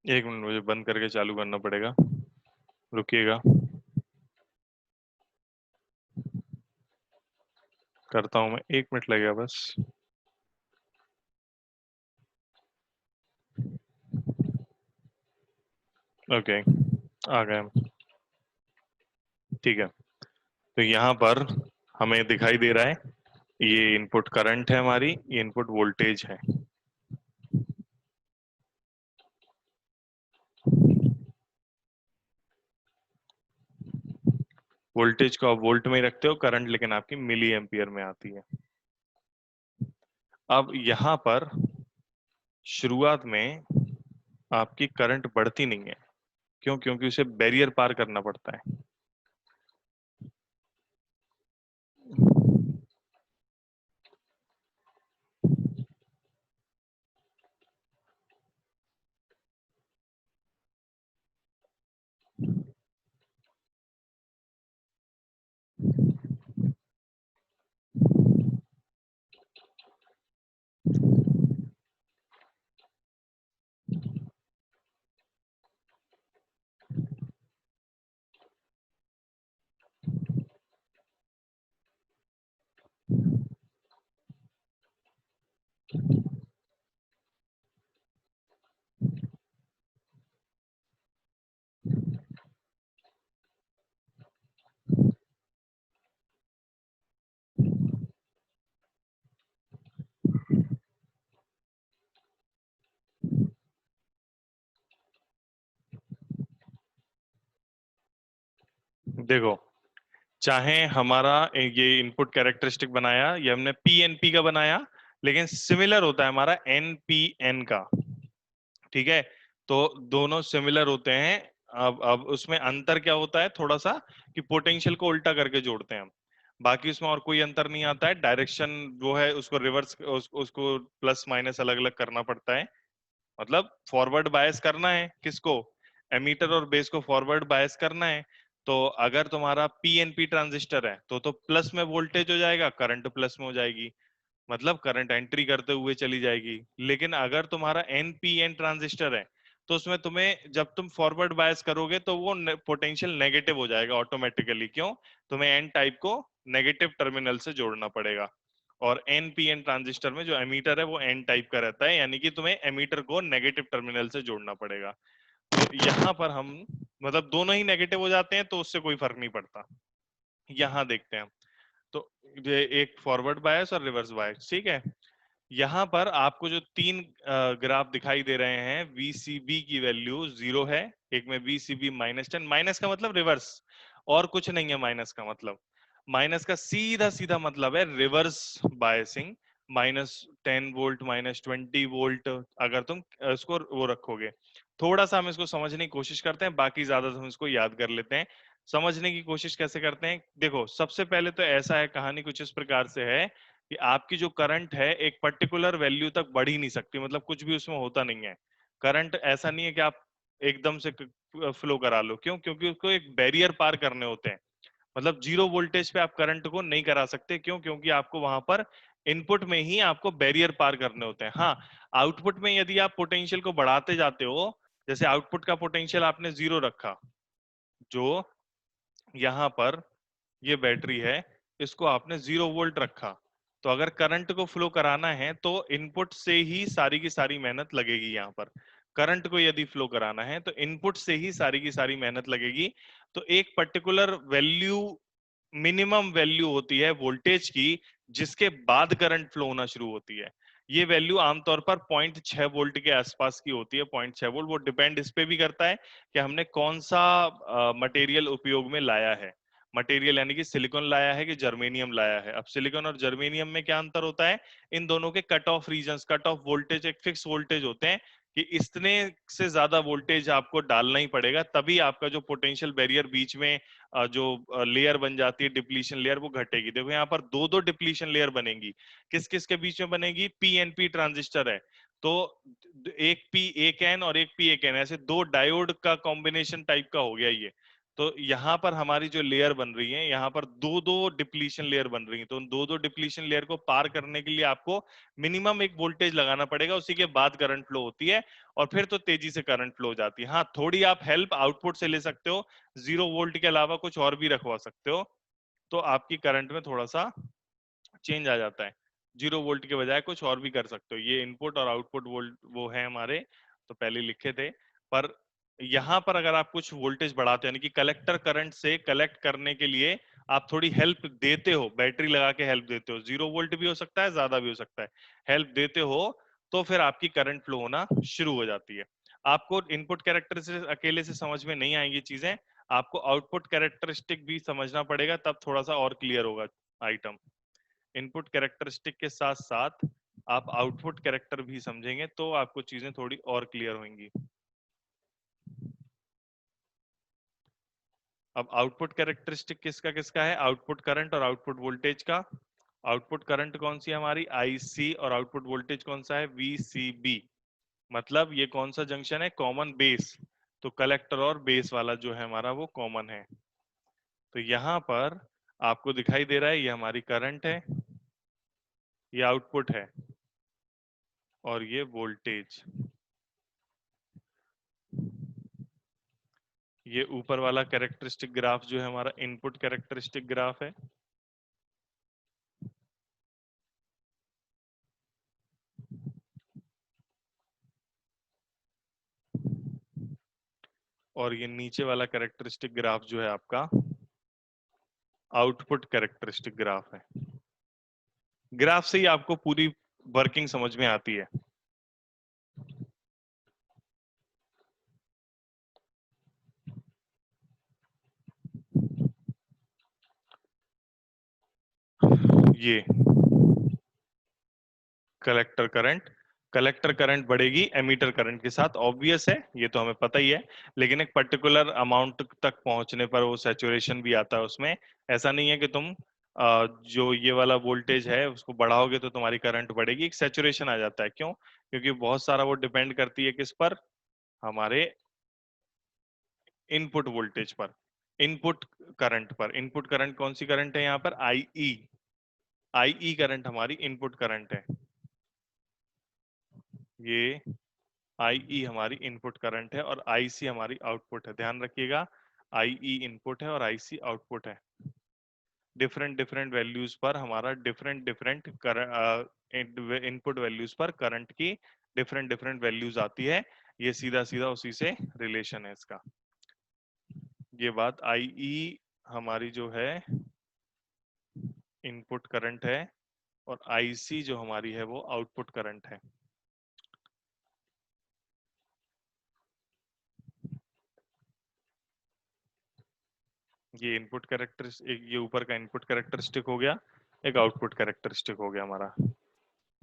एक मिनट, मुझे बंद करके चालू करना पड़ेगा, रुकिएगा, करता हूं मैं, 1 मिनट लगेगा बस। ओके, आ गए हम, ठीक है। तो यहाँ पर हमें दिखाई दे रहा है ये इनपुट करंट है हमारी, ये इनपुट वोल्टेज है। वोल्टेज को आप वोल्ट में ही रखते हो, करंट लेकिन आपकी मिली एम्पियर में आती है। अब यहाँ पर शुरुआत में आपकी करंट बढ़ती नहीं है, क्यों, क्योंकि उसे बैरियर पार करना पड़ता है। देखो, चाहे हमारा ये इनपुट कैरेक्टरिस्टिक बनाया, ये हमने पीएनपी का बनाया, लेकिन सिमिलर होता है हमारा एनपीएन का, ठीक है। तो दोनों सिमिलर होते हैं। अब उसमें अंतर क्या होता है थोड़ा सा, कि पोटेंशियल को उल्टा करके जोड़ते हैं हम, बाकी उसमें और कोई अंतर नहीं आता है। डायरेक्शन वो है, उसको रिवर्स उसको प्लस माइनस अलग अलग करना पड़ता है। मतलब फॉरवर्ड बायस करना है किसको, एमीटर और बेस को फॉरवर्ड बायस करना है। तो अगर तुम्हारा पीएनपी ट्रांजिस्टर है तो प्लस में वोल्टेज हो जाएगा, करंट प्लस में हो जाएगी, मतलब करंट एंट्री करते हुए चली जाएगी। लेकिन अगर तुम्हारा एनपीएन ट्रांजिस्टर है तो उसमें तुम्हें जब तुम फॉरवर्ड बायस करोगे तो वो पोटेंशियल नेगेटिव हो जाएगा ऑटोमेटिकली। क्यों, तुम्हें एन टाइप को नेगेटिव टर्मिनल से जोड़ना पड़ेगा। और एनपीएन ट्रांजिस्टर में जो एमीटर है वो एन टाइप का रहता है, यानी कि तुम्हें एमीटर को नेगेटिव टर्मिनल से जोड़ना पड़ेगा। तो यहाँ पर हम मतलब दोनों ही नेगेटिव हो जाते हैं तो उससे कोई फर्क नहीं पड़ता। यहाँ देखते हैं, तो ये एक फॉरवर्ड बायस और रिवर्स बायस, ठीक है। यहाँ पर आपको जो तीन ग्राफ दिखाई दे रहे हैं, वीसीबी की वैल्यू 0 है, एक में वीसीबी -10, माइनस का मतलब रिवर्स, और कुछ नहीं है माइनस का मतलब। माइनस का सीधा सीधा मतलब है रिवर्स बायसिंग, -10 वोल्ट, -20 वोल्ट, अगर तुम इसको वो रखोगे। थोड़ा सा हम इसको समझने की कोशिश करते हैं, बाकी ज्यादा हम इसको याद कर लेते हैं। समझने की कोशिश कैसे करते हैं, देखो सबसे पहले तो ऐसा है, कहानी कुछ इस प्रकार से है कि आपकी जो करंट है एक पर्टिकुलर वैल्यू तक बढ़ ही नहीं सकती, मतलब कुछ भी उसमें होता नहीं है। करंट ऐसा नहीं है कि आप एकदम से फ्लो करा लो, क्यों? क्योंकि उसको एक बैरियर पार करने होते हैं। मतलब 0 वोल्टेज पे आप करंट को नहीं करा सकते, क्यों? क्योंकि आपको वहां पर इनपुट में ही आपको बैरियर पार करने होते हैं। हाँ, आउटपुट में यदि आप पोटेंशियल को बढ़ाते जाते हो, जैसे आउटपुट का पोटेंशियल आपने 0 रखा, जो यहाँ पर ये बैटरी है, इसको आपने 0 वोल्ट रखा, तो अगर करंट को फ्लो कराना है तो इनपुट से ही सारी की सारी मेहनत लगेगी। यहाँ पर करंट को यदि फ्लो कराना है तो इनपुट से ही सारी की सारी मेहनत लगेगी। तो एक पर्टिकुलर वैल्यू, मिनिमम वैल्यू होती है वोल्टेज की, जिसके बाद करंट फ्लो होना शुरू होती है। ये वैल्यू आमतौर पर 0.6 वोल्ट के आसपास की होती है। 0.6 वोल्ट, वो डिपेंड इस पे भी करता है कि हमने कौन सा मटेरियल उपयोग में लाया है। मटेरियल यानी कि सिलिकॉन लाया है कि जर्मेनियम लाया है। अब सिलिकॉन और जर्मेनियम में क्या अंतर होता है? इन दोनों के cut off reasons, cut off voltage एक फिक्स वोल्टेज होते हैं कि इतने से ज्यादा वोल्टेज आपको डालना ही पड़ेगा, तभी आपका जो पोटेंशियल बैरियर बीच में जो लेयर बन जाती है, डिप्लीशन लेयर, वो घटेगी। देखो यहाँ पर दो दो डिप्लीशन लेयर बनेगी। किस किस के बीच में बनेगी? पीएनपी ट्रांजिस्टर है तो एक पी एक एन और एक पी एक एन, ऐसे दो डायोड का कॉम्बिनेशन टाइप का हो गया ये। तो यहाँ पर हमारी जो लेयर बन रही है, यहाँ पर दो दो डिप्लीशन लेयर बन रही है, तो उन दो दो डिप्लीशन लेयर को पार करने के लिए आपको मिनिमम एक वोल्टेज लगाना पड़ेगा, उसी के बाद करंट फ्लो होती है और फिर तो तेजी से करंट फ्लो हो जाती है। हाँ, थोड़ी आप हेल्प आउटपुट से ले सकते हो, 0 वोल्ट के अलावा कुछ और भी रखवा सकते हो, तो आपकी करंट में थोड़ा सा चेंज आ जाता है। 0 वोल्ट के बजाय कुछ और भी कर सकते हो। ये इनपुट और आउटपुट वोल्ट वो है हमारे, तो पहले लिखे थे। पर यहाँ पर अगर आप कुछ वोल्टेज बढ़ाते हो, यानी कि कलेक्टर करंट से कलेक्ट करने के लिए आप थोड़ी हेल्प देते हो, बैटरी लगा के हेल्प देते हो, 0 वोल्ट भी हो सकता है, ज्यादा भी हो सकता है, हेल्प देते हो, तो फिर आपकी करंट फ्लो होना शुरू हो जाती है। आपको इनपुट कैरेक्टर से अकेले से समझ में नहीं आएंगी चीजें, आपको आउटपुट कैरेक्टरिस्टिक भी समझना पड़ेगा, तब थोड़ा सा और क्लियर होगा आइटम। इनपुट कैरेक्टरिस्टिक के साथ साथ आप आउटपुट कैरेक्टर भी समझेंगे तो आपको चीजें थोड़ी और क्लियर होंगी। अब आउटपुट कैरेक्टरिस्टिक किसका किसका है? आउटपुट करंट और आउटपुट वोल्टेज का। आउटपुट करंट कौन सी है हमारी? IC, और आउटपुट वोल्टेज कौन सा है? VCB। मतलब ये कौन सा जंक्शन है? Common base. तो कलेक्टर और बेस वाला जो है हमारा वो कॉमन है। तो यहाँ पर आपको दिखाई दे रहा है ये हमारी करंट है, ये आउटपुट है और ये वोल्टेज। ये ऊपर वाला कैरेक्टरिस्टिक ग्राफ जो है हमारा इनपुट कैरेक्टरिस्टिक ग्राफ है। और ये नीचे वाला कैरेक्टरिस्टिक ग्राफ जो है आपका आउटपुट कैरेक्टरिस्टिक ग्राफ है। ग्राफ से ही आपको पूरी वर्किंग समझ में आती है। ये कलेक्टर करंट, कलेक्टर करंट बढ़ेगी एमीटर करंट के साथ, ऑब्वियस है, ये तो हमें पता ही है। लेकिन एक पर्टिकुलर अमाउंट तक पहुंचने पर वो सैचुरेशन भी आता है उसमें। ऐसा नहीं है कि तुम जो ये वाला वोल्टेज है उसको बढ़ाओगे तो तुम्हारी करंट बढ़ेगी, एक सैचुरेशन आ जाता है। क्यों? क्योंकि बहुत सारा वो डिपेंड करती है किस पर? हमारे इनपुट वोल्टेज पर, इनपुट करंट पर। इनपुट करंट कौन सी करंट है यहाँ पर? IE करंट हमारी इनपुट करंट है। ये IE हमारी इनपुट करंट है और IC हमारी आउटपुट है। ध्यान रखिएगा, IE इनपुट है और IC आउटपुट है। डिफरेंट डिफरेंट वैल्यूज पर हमारा डिफरेंट डिफरेंट इनपुट वैल्यूज पर करंट की डिफरेंट डिफरेंट वैल्यूज आती है। ये सीधा सीधा उसी से रिलेशन है इसका। ये बात IE हमारी जो है इनपुट करंट है और IC जो हमारी है वो आउटपुट करंट है। ये इनपुट कैरेक्टरिस्टिक, ये ऊपर का इनपुट कैरेक्टरिस्टिक हो गया, एक आउटपुट कैरेक्टरिस्टिक हो गया हमारा।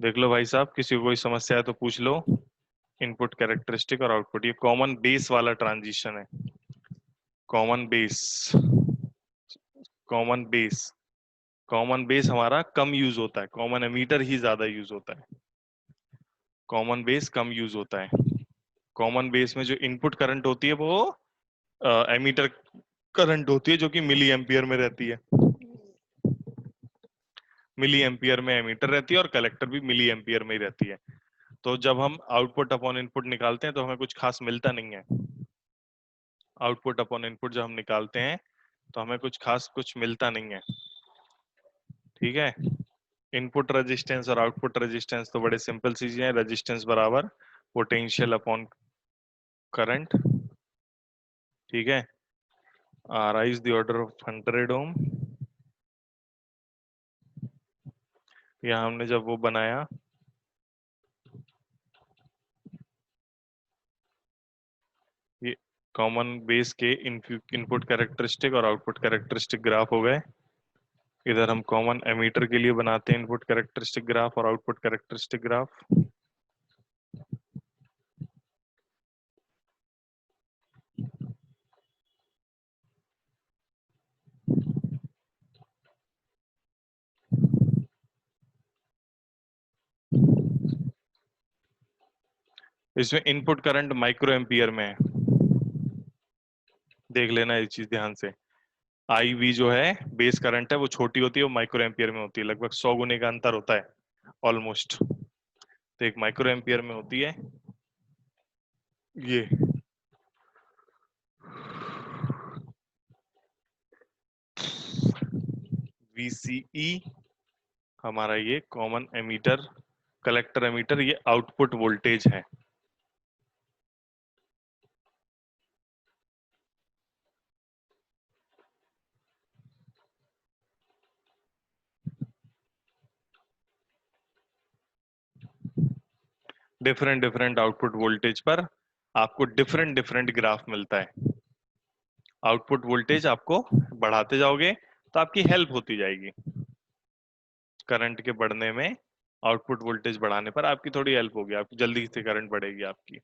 देख लो भाई साहब, किसी को कोई समस्या है तो पूछ लो। इनपुट कैरेक्टरिस्टिक और आउटपुट, ये कॉमन बेस वाला ट्रांजिशन है। Common base, common base, common base हमारा कम यूज होता है, कॉमन एमीटर ही ज्यादा यूज होता है, कॉमन बेस कम यूज होता है। कॉमन बेस में जो इनपुट करंट होती है वो एमीटर करंट होती है, जो कि मिली एम्पियर में रहती है, मिली एम्पियर में एमीटर रहती है और कलेक्टर भी मिली एम्पियर में ही रहती है। तो जब हम आउटपुट अपॉन इनपुट निकालते हैं तो हमें कुछ खास मिलता नहीं है। आउटपुट अपॉन इनपुट जब हम निकालते हैं तो हमें कुछ खास कुछ मिलता नहीं है, ठीक है। इनपुट रेजिस्टेंस और आउटपुट रेजिस्टेंस तो बड़े सिंपल चीजें हैं, रेजिस्टेंस बराबर पोटेंशियल अपॉन करंट, ठीक है। R is the order of 100 ओम। यहाँ हमने जब वो बनाया ये कॉमन बेस के इनपुट कैरेक्टरिस्टिक और आउटपुट कैरेक्टरिस्टिक ग्राफ हो गए। इधर हम कॉमन एमीटर के लिए बनाते हैं इनपुट कैरेक्टरिस्टिक ग्राफ और आउटपुट कैरेक्टरिस्टिक ग्राफ। इसमें इनपुट करंट माइक्रो एम्पियर में है, देख लेना ये चीज ध्यान से। आई वी जो है बेस करंट है वो छोटी होती है, वो माइक्रो एम्पियर में होती है, लगभग 100 गुने का अंतर होता है ऑलमोस्ट। तो एक माइक्रो एम्पियर में होती है ये, VCE हमारा ये कॉमन एमीटर कलेक्टर एमीटर, ये आउटपुट वोल्टेज है। डिफरेंट डिफरेंट आउटपुट वोल्टेज पर आपको डिफरेंट डिफरेंट ग्राफ मिलता है। आउटपुट वोल्टेज आपको बढ़ाते जाओगे तो आपकी हेल्प होती जाएगी करंट के बढ़ने में। आउटपुट वोल्टेज बढ़ाने पर आपकी थोड़ी हेल्प होगी, आपकी जल्दी से करंट बढ़ेगी आपकी।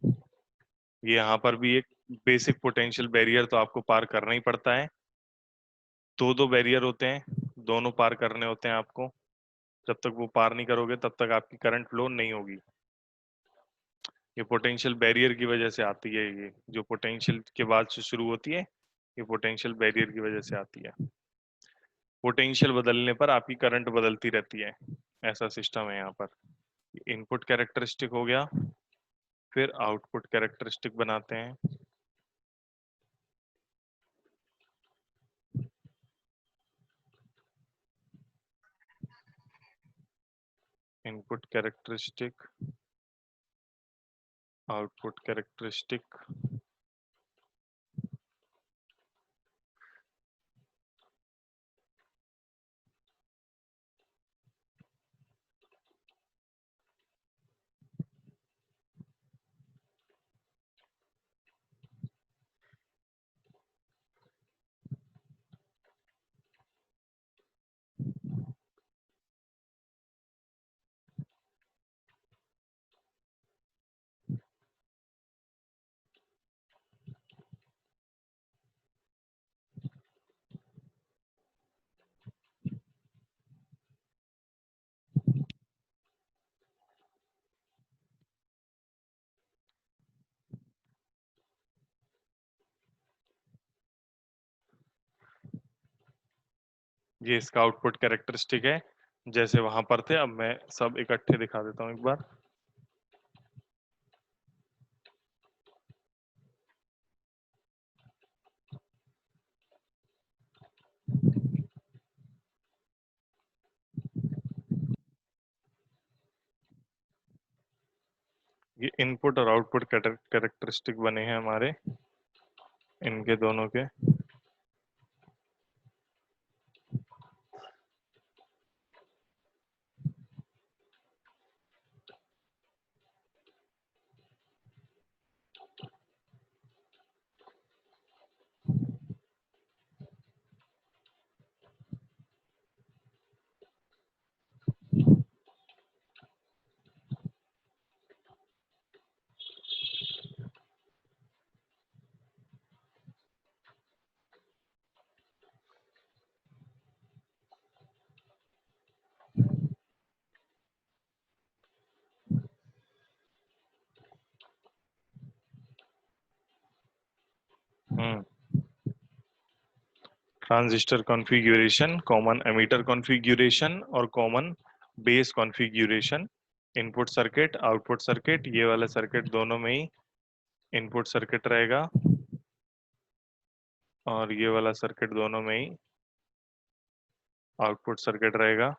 ये यहाँ पर भी एक बेसिक पोटेंशियल बैरियर तो आपको पार करना ही पड़ता है। दो दो बैरियर होते हैं, दोनों पार करने होते हैं आपको। जब तक वो पार नहीं करोगे तब तक आपकी करंट फ्लो नहीं होगी। ये पोटेंशियल बैरियर की वजह से आती है, ये जो पोटेंशियल के बाद से शुरू होती है ये पोटेंशियल बैरियर की वजह से आती है। पोटेंशियल बदलने पर आपकी करंट बदलती रहती है, ऐसा सिस्टम है यहाँ पर। इनपुट कैरेक्टरिस्टिक हो गया, फिर आउटपुट कैरेक्टरिस्टिक बनाते हैं। इनपुट कैरेक्टरिस्टिक, आउटपुट कैरेक्टरिस्टिक, ये इसका आउटपुट कैरेक्टरिस्टिक है। जैसे वहां पर थे, अब मैं सब इकट्ठे दिखा देता हूँ एक बार। ये इनपुट और आउटपुट कैरेक्टरिस्टिक बने हैं हमारे, इनके दोनों के। Transistor configuration, common emitter configuration और common base configuration. Input circuit, output circuit, ये वाला सर्किट दोनों में ही इनपुट सर्किट रहेगा और ये वाला सर्किट दोनों में ही आउटपुट सर्किट रहेगा।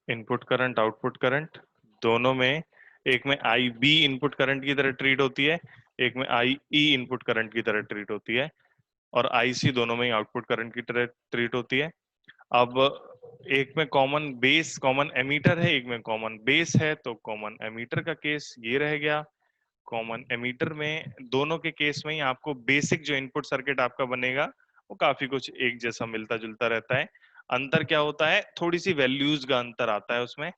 इनपुट करंट, आउटपुट करंट दोनों में, एक में आई बी इनपुट करंट की तरह ट्रीट होती है, एक में आई ई इनपुट करंट की तरह ट्रीट होती है, और आई सी दोनों में ही आउटपुट करंट की तरह ट्रीट होती है। अब एक में कॉमन बेस, कॉमन एमीटर है, एक में कॉमन बेस है, तो कॉमन एमीटर का केस ये रह गया। कॉमन एमीटर में दोनों के केस में ही आपको बेसिक जो इनपुट सर्किट आपका बनेगा वो काफी कुछ एक जैसा मिलता जुलता रहता है। अंतर क्या होता है, थोड़ी सी वैल्यूज का अंतर आता है उसमें।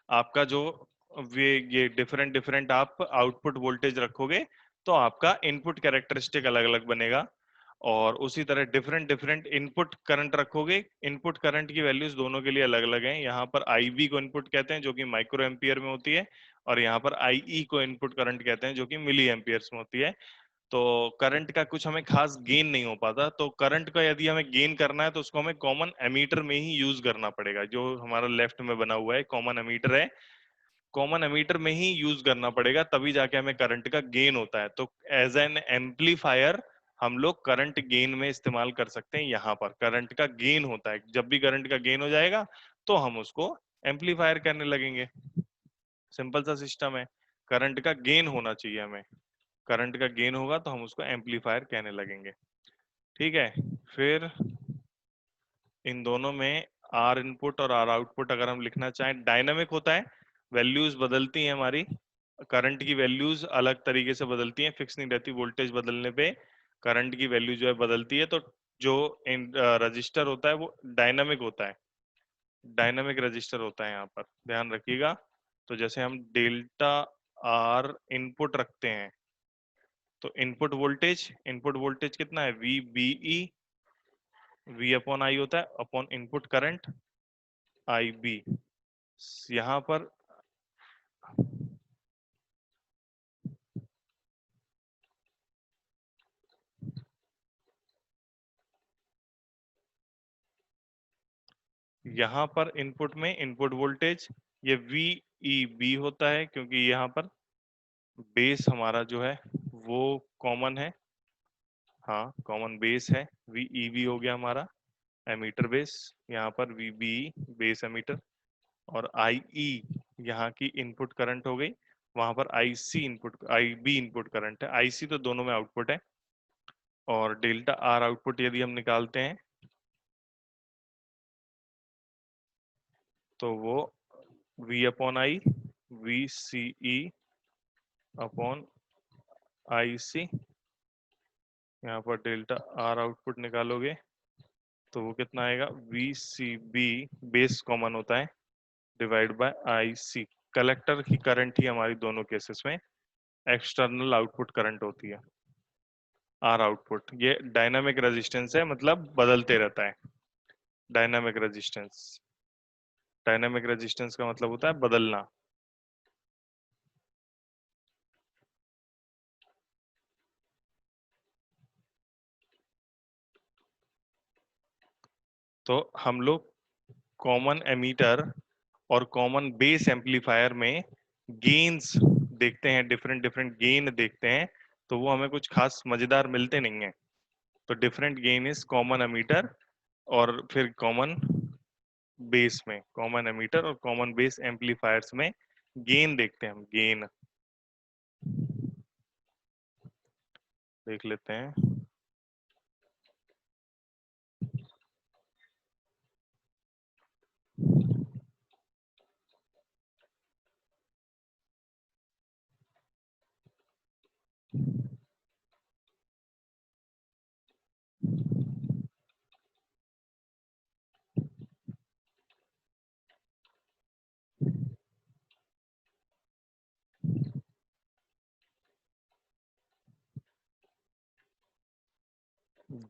आपका जो ये डिफरेंट डिफरेंट आप आउटपुट वोल्टेज रखोगे तो आपका इनपुट कैरेक्टरिस्टिक अलग अलग बनेगा, और उसी तरह डिफरेंट डिफरेंट इनपुट करंट रखोगे, इनपुट करंट की वैल्यूज दोनों के लिए अलग अलग हैं। यहाँ पर आईवी को इनपुट कहते हैं जो कि माइक्रो एम्पियर में होती है, और यहाँ पर आईई को इनपुट करंट कहते हैं जो कि मिली एम्पियर्स में होती है। तो करंट का कुछ हमें खास गेन नहीं हो पाता, तो करंट का यदि हमें गेन करना है तो उसको हमें कॉमन एमीटर में ही यूज करना पड़ेगा। जो हमारा लेफ्ट में बना हुआ है कॉमन एमीटर है, कॉमन एमीटर में ही यूज करना पड़ेगा, तभी जाके हमें करंट का गेन होता है। तो एज एन एम्पलीफायर हम लोग करंट गेन में इस्तेमाल कर सकते हैं। यहाँ पर करंट का गेन होता है, जब भी करंट का गेन हो जाएगा तो हम उसको एम्पलीफायर करने लगेंगे। सिंपल सा सिस्टम है, करंट का गेन होना चाहिए हमें, करंट का गेन होगा तो हम उसको एम्पलीफायर कहने लगेंगे। ठीक है, फिर इन दोनों में आर इनपुट और आर आउटपुट अगर हम लिखना चाहें, डायनामिक होता है, वैल्यूज बदलती हैं हमारी, करंट की वैल्यूज अलग तरीके से बदलती हैं, फिक्स नहीं रहती। वोल्टेज बदलने पे करंट की वैल्यू जो है बदलती है, तो जो रजिस्टर होता है वो डायनामिक होता है, डायनामिक रजिस्टर होता है, यहाँ पर ध्यान रखिएगा। तो जैसे हम डेल्टा आर इनपुट रखते हैं तो इनपुट वोल्टेज कितना है, V B E, V upon I होता है, upon input current I B. यहाँ पर यहाँ पर इनपुट में इनपुट वोल्टेज ये वी ई बी होता है, क्योंकि यहाँ पर बेस हमारा जो है वो कॉमन है, हाँ कॉमन बेस है, वी ई बी हो गया हमारा एमीटर बेस, यहाँ पर वी बी बेस एमीटर, और आई ई यहाँ की इनपुट करंट हो गई, वहां पर आई सी इनपुट, आई बी इनपुट करंट है, आई सी तो दोनों में आउटपुट है। और डेल्टा आर आउटपुट यदि हम निकालते हैं तो वो V upon I, V C E upon I C, यहाँ पर डेल्टा आर आउटपुट निकालोगे तो वो कितना आएगा, V C B base common होता है divide by I C. Collector की करंट ही हमारी दोनों केसेस में एक्सटर्नल आउटपुट करंट होती है। आर आउटपुट ये डायनामिक रेजिस्टेंस है, मतलब बदलते रहता है। डायनामिक रेजिस्टेंस, डायनामिक रेजिस्टेंस का मतलब होता है बदलना। तो हम लोग कॉमन एमीटर और कॉमन बेस एम्पलीफायर में गेन्स देखते हैं, डिफरेंट डिफरेंट गेन देखते हैं, तो वो हमें कुछ खास मजेदार मिलते नहीं है। तो different gain is common ammeter और फिर कॉमन बेस में, कॉमन एमीटर और कॉमन बेस एम्पलीफायर्स में गेन देखते हैं हम, गेन देख लेते हैं।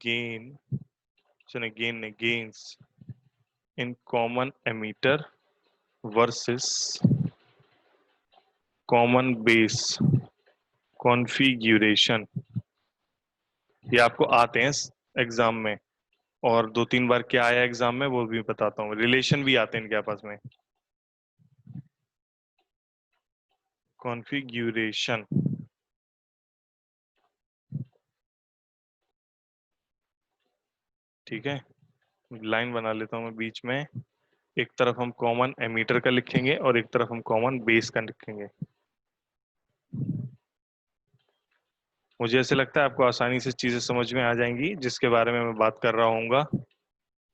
गेन, सुनिए गेन नहीं, gains in common ammeter versus common base configuration. ये आपको आते हैं एग्जाम में, और 2-3 बार क्या आया एग्जाम में वो भी बताता हूँ। रिलेशन भी आते हैं इनके आपस में। कॉन्फ़िगरेशन, ठीक है, लाइन बना लेता हूँ मैं बीच में। एक तरफ हम कॉमन एमीटर का लिखेंगे और एक तरफ हम कॉमन बेस का लिखेंगे। मुझे ऐसे लगता है आपको आसानी से चीजें समझ में आ जाएंगी जिसके बारे में मैं बात कर रहा हूँगा।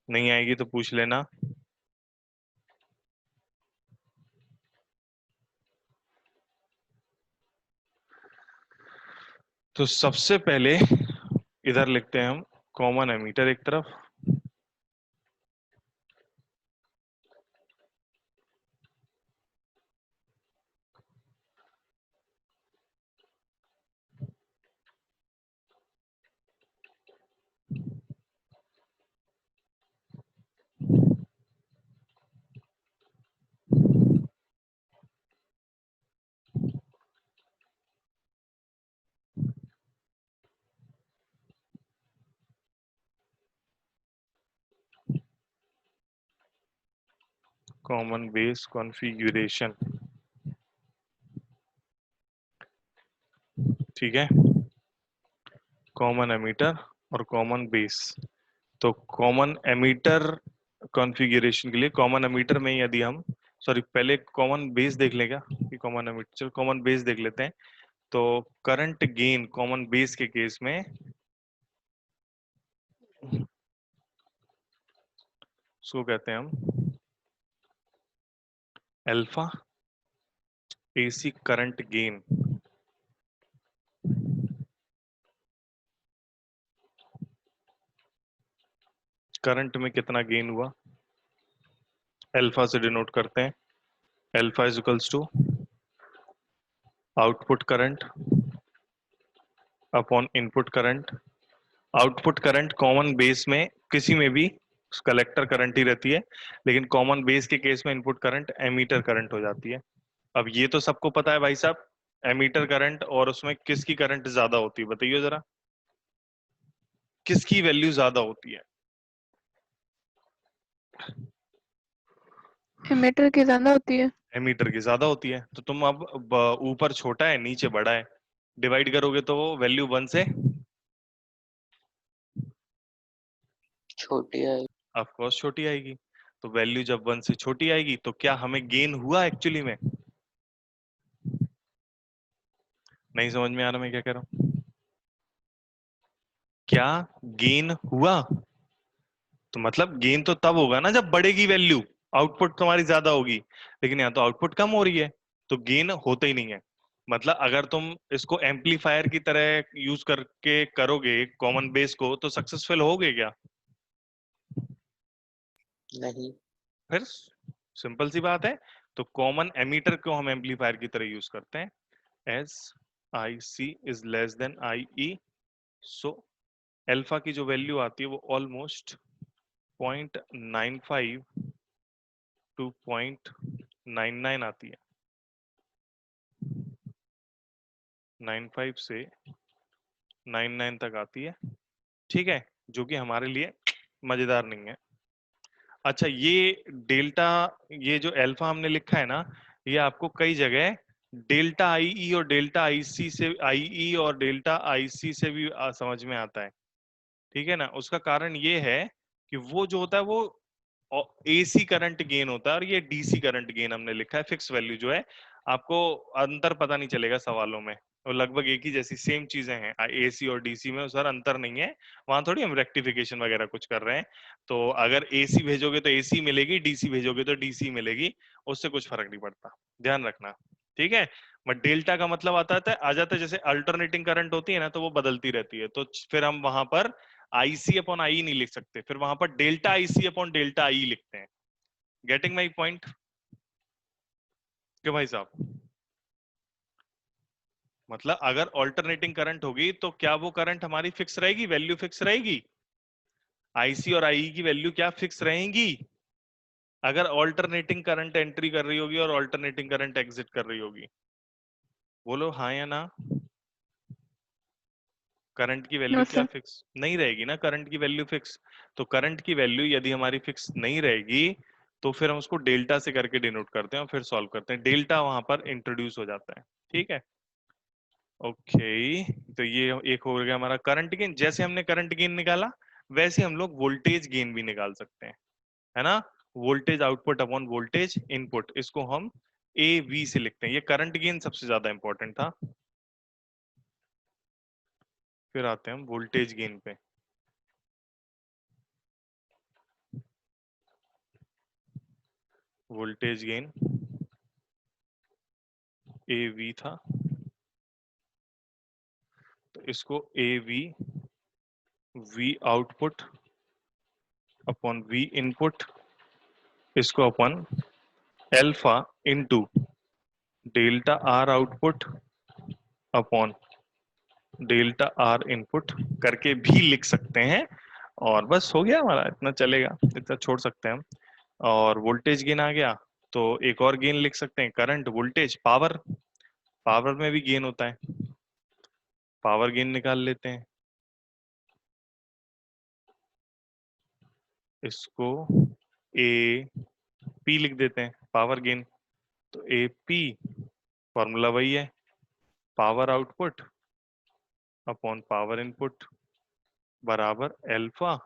नहीं आएगी तो पूछ लेना। तो सबसे पहले इधर लिखते हैं हम कॉमन एमीटर एक तरफ, कॉमन बेस कॉन्फ़िगरेशन, ठीक है, कॉमन एमीटर और कॉमन बेस। तो कॉमन एमीटर कॉन्फ़िगरेशन के लिए कॉमन एमीटर में यदि हम, सॉरी पहले कॉमन बेस देख लेगा कि कॉमन एमीटर, चलो कॉमन बेस देख लेते हैं। तो करंट गेन कॉमन बेस के केस में उसको कहते हैं हम alpha AC current gain. Current में कितना गेन हुआ अल्फा से डिनोट करते हैं। Alpha is equals to output current upon input current. Output current common base में किसी में भी कलेक्टर करंट ही रहती है, लेकिन कॉमन बेस के केस में इनपुट करंट एमीटर करंट हो जाती है। अब ये तो सबको पता है भाई साहब, एमीटर करंट और उसमें किसकी करंट ज्यादा होती है बताइए जरा, किसकी वैल्यू ज्यादा होती है? एमीटर की ज्यादा होती है। एमीटर की ज्यादा होती है। तो तुम अब ऊपर छोटा है नीचे बड़ा है, डिवाइड करोगे तो वो वैल्यू 1 से छोटी है। ऑफ कोर्स छोटी आएगी। तो वैल्यू जब 1 से छोटी आएगी तो क्या हमें गेन हुआ एक्चुअली में? नहीं समझ में आ रहा मैं क्या कह रहा हूं? क्या गेन हुआ? तो मतलब गेन तो तब होगा ना जब बढ़ेगी वैल्यू, आउटपुट तुम्हारी ज्यादा होगी। लेकिन यहाँ तो आउटपुट कम हो रही है, तो गेन होता ही नहीं है। मतलब अगर तुम इसको एम्पलीफायर की तरह यूज करके करोगे कॉमन बेस को तो सक्सेसफुल होगे क्या? नहीं। फिर सिंपल सी बात है। तो कॉमन एमीटर को हम एम्पलीफायर की तरह यूज करते हैं। As I C is less than I E, so alpha की जो वैल्यू आती है वो ऑलमोस्ट 0.95 टू 0.99 आती है। 95 से 99 तक आती है, ठीक है, जो कि हमारे लिए मजेदार नहीं है। अच्छा ये डेल्टा, ये जो अल्फा हमने लिखा है ना, ये आपको कई जगह डेल्टा आईई और डेल्टा आईसी से, आईई और डेल्टा आईसी से भी समझ में आता है, ठीक है ना। उसका कारण ये है कि वो जो होता है वो एसी करंट गेन होता है और ये डीसी करंट गेन हमने लिखा है। फिक्स वैल्यू जो है, आपको अंतर पता नहीं चलेगा सवालों में, वो लगभग एक ही जैसी सेम चीजें हैं एसी और डीसी में, सर अंतर नहीं है। वहां थोड़ी हम रेक्टिफिकेशन वगैरह कुछ कर रहे हैं। तो अगर एसी भेजोगे तो एसी मिलेगी, डीसी भेजोगे तो डीसी मिलेगी, उससे कुछ फर्क नहीं पड़ता, ध्यान रखना, ठीक है। बट डेल्टा का मतलब आ जाता है जैसे अल्टरनेटिंग करंट होती है ना, तो वो बदलती रहती है, तो फिर हम वहां पर आईसी अपॉन आई नहीं लिख सकते, फिर वहां पर डेल्टा आईसी अपॉन डेल्टा आई लिखते हैं। गेटिंग माई पॉइंट क्यों भाई साहब? मतलब अगर ऑल्टरनेटिंग करंट होगी तो क्या वो करंट हमारी फिक्स रहेगी, वैल्यू फिक्स रहेगी? आईसी और आई की वैल्यू क्या फिक्स रहेंगी? अगर ऑल्टरनेटिंग करंट एंट्री कर रही होगी और ऑल्टरनेटिंग करंट एग्जिट कर रही होगी? बोलो हाँ या ना। करंट की वैल्यू नो क्या सर। फिक्स नहीं रहेगी ना, करंट की वैल्यू फिक्स। तो करंट की वैल्यू यदि हमारी फिक्स नहीं रहेगी तो फिर हम उसको डेल्टा से करके डिनोट करते हैं और फिर सॉल्व करते हैं, डेल्टा वहां पर इंट्रोड्यूस हो जाता है। ठीक है, ओके। तो ये एक हो गया हमारा करंट गेन। जैसे हमने करंट गेन निकाला वैसे हम लोग वोल्टेज गेन भी निकाल सकते हैं, है ना। Voltage output upon voltage input, इसको हम ए वी से लिखते हैं। ये करंट गेन सबसे ज्यादा इंपॉर्टेंट था। फिर आते हैं हम वोल्टेज गेन पे। वोल्टेज गेन ए वी था, तो इसको A V, V output upon V input, इसको अपन alpha into delta R output upon delta R input करके भी लिख सकते हैं। और बस हो गया हमारा, इतना चलेगा, इतना छोड़ सकते हैं हम। और वोल्टेज गेन आ गया तो एक और गेन लिख सकते हैं, करंट वोल्टेज पावर। पावर में भी गेन होता है, पावर गेन निकाल लेते हैं। इसको ए पी लिख देते हैं, पावर गेन। तो ए पी फॉर्मूला वही है, power output upon power input बराबर एल्फा,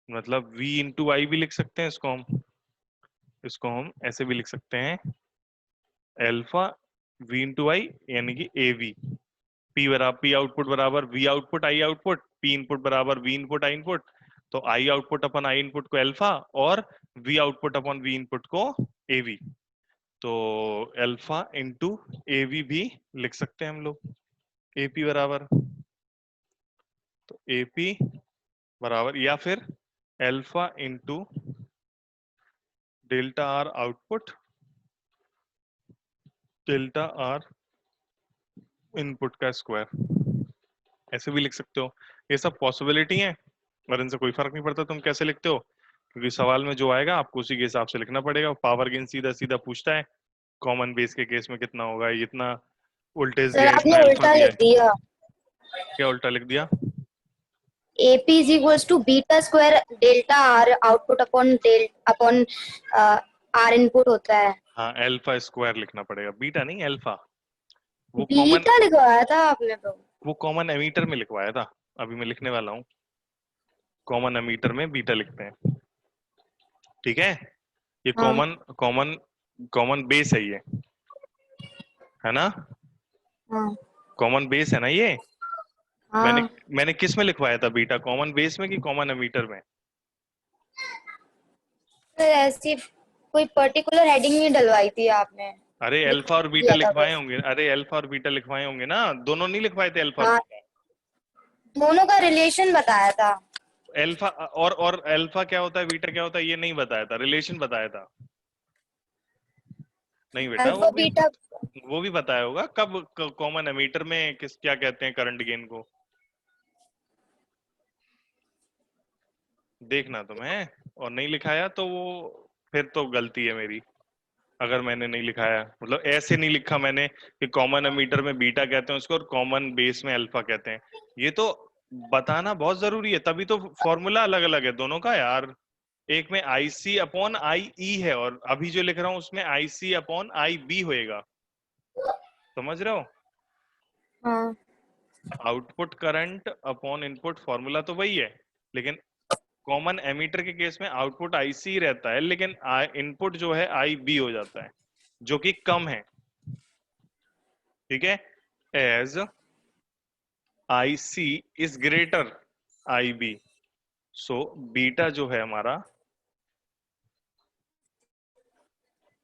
मतलब V इंटू आई भी लिख सकते हैं इसको हम ऐसे भी लिख सकते हैं, एल्फा V इंटू आई, यानी कि ए वी। पी आउटपुट बराबर we output I output, P input बराबर वी इनपुट आई इनपुट। तो आई आउटपुट अपन आई इनपुट को एल्फा और we output upon we input को ए वी। तो एल्फा इंटू ए वी भी लिख सकते हैं हम लोग, एपी बराबर। तो एपी बराबर, या फिर alpha into delta R output, delta R input का स्क्वायर, ऐसे भी लिख सकते हो। ये सब पॉसिबिलिटी है और इनसे कोई फर्क नहीं पड़ता तुम कैसे लिखते हो, क्योंकि सवाल में जो आएगा आपको उसी के हिसाब से लिखना पड़ेगा। पावर गेन सीधा सीधा पूछता है, कॉमन बेस के केस में कितना होगा, इतना वोल्टेज सर दिया है, इतना आपने अल्फा उल्टा दिया लिख है। दिया, क्या उल्टा लिख दिया? AP is equals to beta square delta R output upon R input होता है। हाँ, अल्फा स्क्वायर लिखना पड़ेगा, बीटा नहीं अल्फा। वो कॉमन बीटा लिखवाया था आपने तो। वो कॉमन एमीटर में लिखवाया था, अभी मैं लिखने वाला हूँ। कॉमन एमीटर में बीटा लिखते हैं, ठीक है। ये हाँ कॉमन कॉमन कॉमन बेस है ये, है ना। हाँ कॉमन बेस है ना ये। मैंने हाँ। मैंने किस में लिखवाया था बीटा, कॉमन बेस में कि कॉमन एमीटर में? सर ऐसी कोई पर्टिकुलर हेडिंग नहीं डलवाई थी आपने, अरे लिख अल्फा और बीटा दिया था लिखवाए बस। होंगे, अरे अल्फा और बीटा लिखवाए होंगे ना, दोनों नहीं लिखवाए थे अल्फा और हाँ, बीटा? दोनों का रिलेशन बताया था। अल्फा और अल्फा क्या होता है, बीटा क्या होता है, ये नहीं बताया था, रिलेशन बताया था। नहीं बेटा, अल्फा बीटा। वो भी बताया होगा कब, कॉमन एमीटर में किस क्या कहते हैं करंट गेन को, देखना तुम्हें। और नहीं लिखाया तो वो फिर तो गलती है मेरी, अगर मैंने नहीं लिखाया, मतलब ऐसे नहीं लिखा मैंने कि कॉमन एमीटर में बीटा कहते हैं उसको और कॉमन बेस में अल्फा कहते हैं। ये तो बताना बहुत जरूरी है, तभी तो फॉर्मूला अलग अलग है दोनों का यार। एक में आई सी अपॉन आई ई है और अभी जो लिख रहा हूं उसमें आई सी अपॉन आई बी होएगा, समझ रहे हो। हाँ output current upon input formula तो वही है, लेकिन कॉमन एमीटर के केस में आउटपुट आईसी रहता है लेकिन इनपुट जो है आई बी हो जाता है, जो कि कम है, ठीक है। As I C is greater I B, so beta जो है हमारा,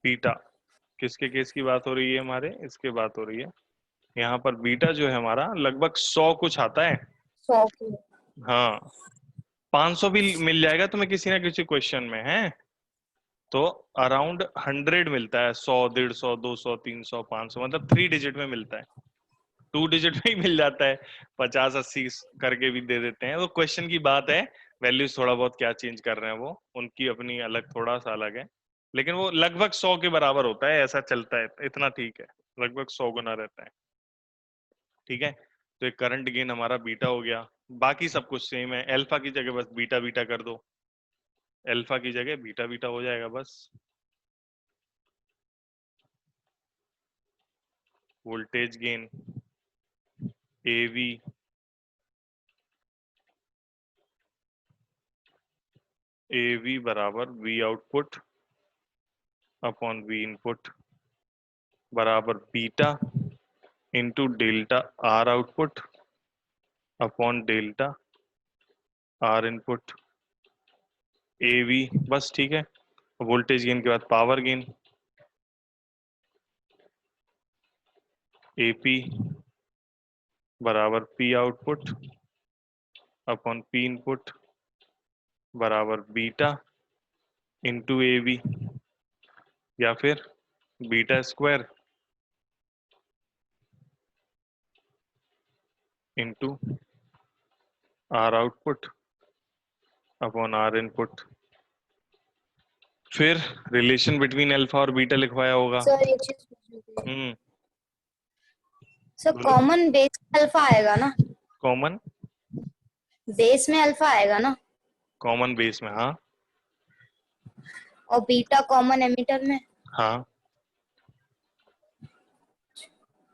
बीटा किसके केस की बात हो रही है, हमारे इसके बात हो रही है। यहाँ पर बीटा जो है हमारा लगभग 100 कुछ आता है। 100 की। हाँ, 500 भी मिल जाएगा तुम्हें किसी ना किसी क्वेश्चन में है, तो अराउंड 100 मिलता है, 100 150 200 300 500, मतलब 3 डिजिट में मिलता है, 2 डिजिट में ही मिल जाता है। 50 80 करके भी दे देते हैं, वो क्वेश्चन की बात है। वैल्यूज थोड़ा बहुत क्या चेंज कर रहे हैं वो उनकी अपनी अलग, थोड़ा सा अलग है, लेकिन वो लगभग 100 के बराबर होता है, ऐसा चलता है, इतना ठीक है, लगभग 100 गुना रहता है, ठीक है। तो एक करंट गेन हमारा बीटा हो गया। बाकी सब कुछ सेम है, अल्फा की जगह बस बीटा बीटा कर दो, अल्फा की जगह बीटा बीटा हो जाएगा बस। वोल्टेज गेन AV बराबर V output upon V input बराबर beta into delta R output upon delta R input AV, बस ठीक है। वोल्टेज गेन के बाद पावर गेन AP बराबर P output upon P input बराबर बीटा इंटू AV, या फिर beta square into R output upon R input. फिर रिलेशन बिटवीन अल्फा और बीटा लिखवाया होगा। सर ये चीज पूछनी थी। सर बोलो। कॉमन बेस में अल्फा आएगा ना? कॉमन बेस में अल्फा आएगा ना? कॉमन बेस में, हाँ और बीटा कॉमन एमिटर में? हाँ,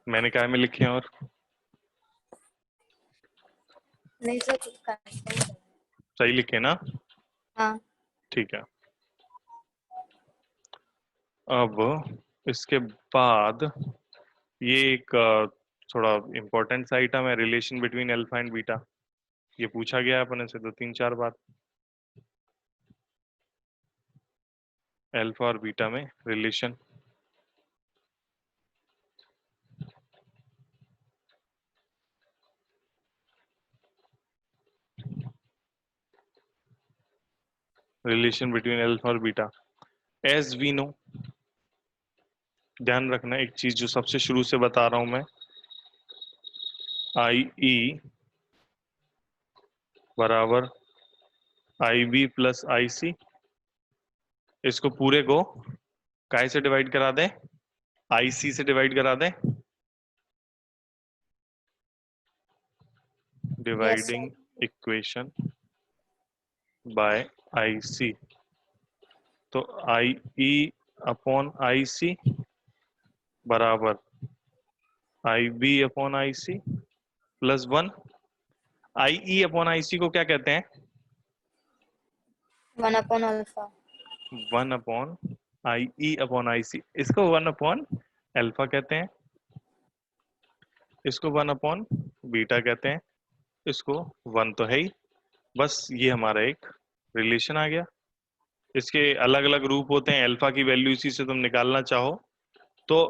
मैंने क्या में लिखे हैं और नहीं सर कुछ confirm सही लिखे ना? हाँ ठीक है। अब इसके बाद ये एक थोड़ा इम्पोर्टेंट सा आइटम है, relation between alpha and beta. ये पूछा गया है अपने से 2-3-4 बार। अल्फा और बीटा में रिलेशन। रिलेशन बिटवीन अल्फा और बीटा एज वी नो। ध्यान रखना एक चीज जो सबसे शुरू से बता रहा हूं मैं, IE बराबर IB प्लस IC। इसको पूरे को काय से डिवाइड करा दें? IC से डिवाइड करा दें। डिवाइडिंग इक्वेशन बाय IC, तो IE अपॉन IC बराबर IB upon IC plus 1। IE upon IC को क्या कहते हैं? 1 upon alpha. 1 upon IE upon IC। इसको 1 अपॉन अल्फा कहते हैं, इसको 1 अपॉन बीटा कहते हैं, इसको 1 तो है ही। बस ये हमारा एक रिलेशन आ गया। इसके अलग अलग रूप होते हैं, अल्फा की वैल्यू इसी से तुम निकालना चाहो तो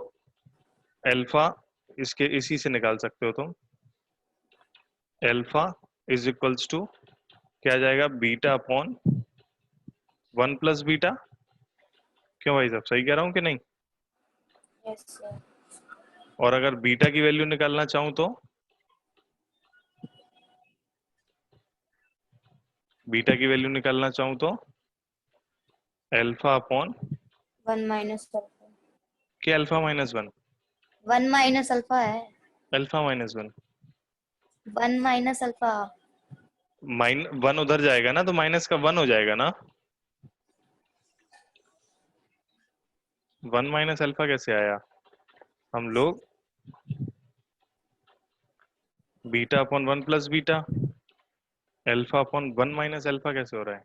अल्फा इसके इसी से निकाल सकते हो तुम। अल्फा इज इक्वल्स टू क्या आ जाएगा? Beta upon 1 plus beta. क्यों भाई साहब, सही कह रहा हूं कि नहीं? Yes sir. और अगर बीटा की वैल्यू निकालना चाहूं तो बीटा की वैल्यू निकालना चाहूं तो अल्फा अपॉन 1 माइनस अल्फा। क्या? Alpha minus 1? 1 माइनस अल्फा है। Alpha minus 1 1 minus alpha. Mine 1 उधर जाएगा ना तो माइनस का 1 हो जाएगा ना। 1 माइनस अल्फा कैसे आया? हम लोग beta upon 1 plus beta, alpha upon 1 minus alpha कैसे हो रहा है?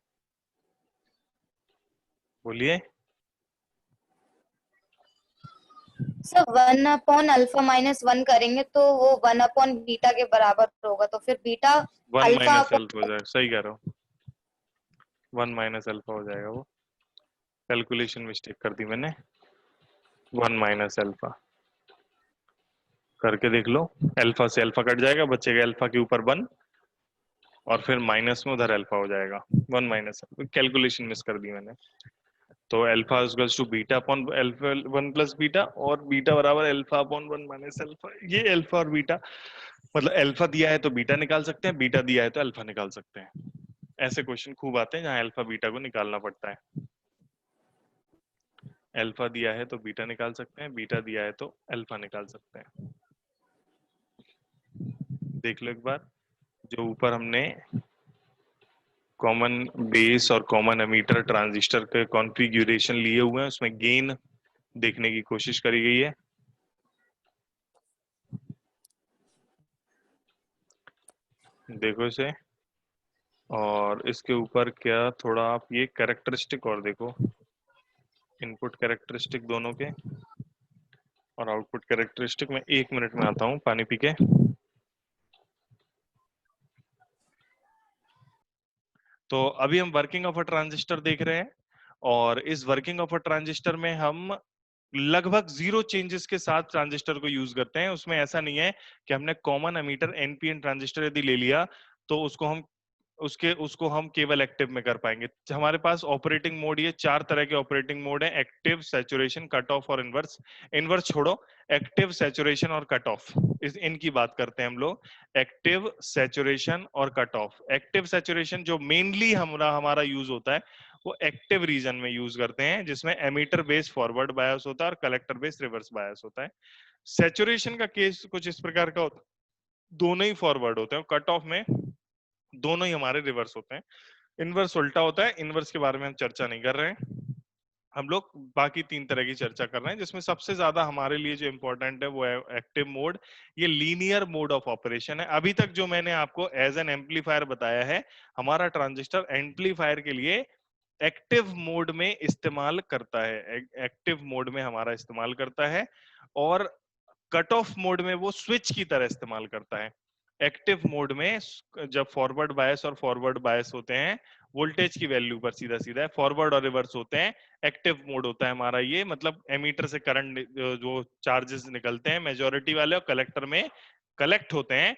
बोलिए। सर 1 अपॉन अल्फा माइनस 1 करेंगे तो वो 1 अपॉन बीटा के बराबर होगा, तो फिर beta 1 alpha minus upon alpha हो जाएगा, सही कह रहा हो। 1 माइनस अल्फा हो जाएगा, वो कैलकुलेशन मिस्टेक कर दी मैंने। 1 माइनस अल्फा करके देख लो, अल्फा से अल्फा कट जाएगा, बचेगा अल्फा के ऊपर 1 और फिर माइनस में उधर अल्फा हो जाएगा। 1 माइनस कैलकुलेशन मिस कर दी मैंने। तो alpha equals to beta upon alpha 1 plus beta, और बीटा बराबर अल्फा अपॉन 1 माइनस अल्फा। ये अल्फा और बीटा मतलब अल्फा दिया है तो बीटा निकाल सकते हैं, बीटा दिया है तो अल्फा निकाल सकते हैं। ऐसे क्वेश्चन खूब आते हैं जहां अल्फा बीटा को निकालना पड़ता है। अल्फा दिया है तो बीटा निकाल सकते हैं, बीटा दिया है तो अल्फा निकाल सकते हैं। देख लो एक बार, जो ऊपर हमने कॉमन बेस और कॉमन एमीटर ट्रांजिस्टर के कॉन्फ़िगरेशन लिए हुए हैं, उसमें गेन देखने की कोशिश करी गई है। देखो इसे, और इसके ऊपर क्या थोड़ा आप ये कैरेक्टरिस्टिक और देखो, इनपुट कैरेक्टरिस्टिक दोनों के और आउटपुट कैरेक्टरिस्टिक। में 1 मिनट में आता हूँ पानी पी के। तो अभी हम वर्किंग ऑफ अ ट्रांजिस्टर देख रहे हैं, और इस वर्किंग ऑफ अ ट्रांजिस्टर में हम लगभग 0 चेंजेस के साथ ट्रांजिस्टर को यूज करते हैं। उसमें ऐसा नहीं है कि हमने कॉमन एमीटर एनपीएन ट्रांजिस्टर यदि ले लिया तो उसको हम केवल एक्टिव में कर पाएंगे। हमारे पास ऑपरेटिंग मोड, ये 4 तरह के ऑपरेटिंग मोड है: एक्टिव, सैचुरेशन, कट ऑफ और इनवर्स। इनवर्स छोड़ो, एक्टिव, सैचुरेशन और कट ऑफ, इनकी बात करते हैं हम लोग। एक्टिव, सैचुरेशन और कट ऑफ। एक्टिव सैचुरेशन जो मेनली हमारा यूज होता है वो एक्टिव रीजन में यूज करते हैं, जिसमें एमीटर बेस फॉरवर्ड बायस होता है और कलेक्टर बेस रिवर्स बायस होता है। सैचुरेशन का केस कुछ इस प्रकार का होता है, दोनों ही फॉरवर्ड होते हैं। कट ऑफ में दोनों ही हमारे रिवर्स होते हैं। इनवर्स उल्टा होता है, इनवर्स के बारे में हम चर्चा नहीं कर रहे हैं। हम लोग बाकी 3 तरह की चर्चा कर रहे हैं, जिसमें सबसे ज्यादा हमारे लिए जो इंपॉर्टेंट है वो है एक्टिव मोड। ये लीनियर मोड ऑफ ऑपरेशन है। अभी तक जो मैंने आपको एज एन एम्पलीफायर बताया है, हमारा ट्रांजिस्टर एम्पलीफायर के लिए एक्टिव मोड में इस्तेमाल करता है, एक्टिव मोड में हमारा इस्तेमाल करता है, और कट ऑफ मोड में वो स्विच की तरह इस्तेमाल करता है। एक्टिव मोड में जब फॉरवर्ड बायस और फॉरवर्ड बायस होते हैं वोल्टेज की वैल्यू पर सीधा सीधा, फॉरवर्ड और रिवर्स होते हैं, एक्टिव मोड होता है हमारा ये। मतलब एमीटर से करंट जो चार्जेस निकलते हैं मेजॉरिटी वाले और कलेक्टर में कलेक्ट होते हैं,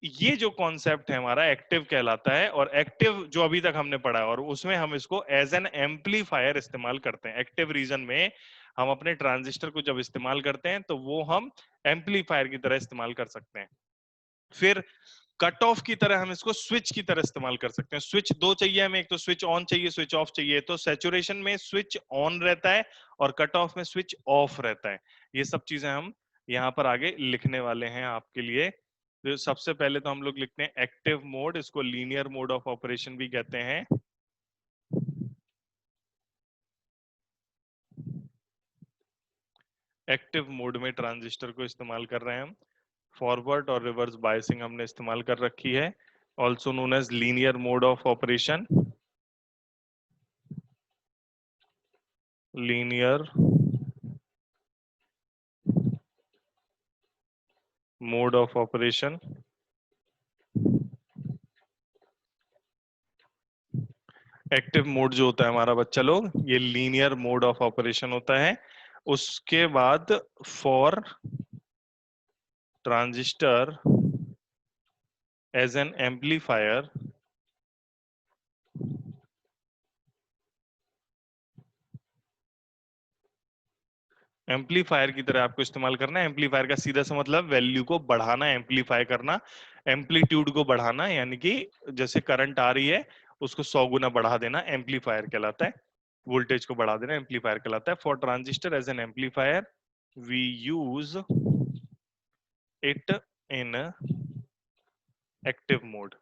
ये जो कॉन्सेप्ट है हमारा एक्टिव कहलाता है। और एक्टिव जो अभी तक हमने पढ़ा है, और उसमें हम इसको एज एन एम्पलीफायर इस्तेमाल करते हैं। एक्टिव रीजन में हम अपने ट्रांजिस्टर को जब इस्तेमाल करते हैं तो वो हम एम्पलीफायर की तरह इस्तेमाल कर सकते हैं। फिर कट ऑफ की तरह हम इसको स्विच की तरह इस्तेमाल कर सकते हैं। स्विच 2 चाहिए हमें, एक तो स्विच ऑन चाहिए, स्विच ऑफ चाहिए। तो सैचुरेशन में स्विच ऑन रहता है और कट ऑफ में स्विच ऑफ रहता है। ये सब चीजें हम यहाँ पर आगे लिखने वाले हैं आपके लिए। तो सबसे पहले तो हम लोग लिखते हैं एक्टिव मोड, इसको लीनियर मोड ऑफ ऑपरेशन भी कहते हैं। एक्टिव मोड में ट्रांजिस्टर को इस्तेमाल कर रहे हैं हम। फॉरवर्ड और रिवर्स बायसिंग हमने इस्तेमाल कर रखी है, also known as linear mode of operation. Linear mode of operation. Active mode जो होता है हमारा बच्चा लोग, ये लीनियर मोड ऑफ ऑपरेशन होता है। उसके बाद for transistor as an amplifier, amplifier की तरह आपको इस्तेमाल करना है। एम्पलीफायर का सीधा सा मतलब वैल्यू को बढ़ाना, एम्पलीफाई करना, एम्पलीट्यूड को बढ़ाना, यानी कि जैसे करंट आ रही है उसको 100 गुना बढ़ा देना, एम्पलीफायर कहलाता है। वोल्टेज को बढ़ा देना एम्पलीफायर कहलाता है। For transistor as an amplifier we use it in active mode.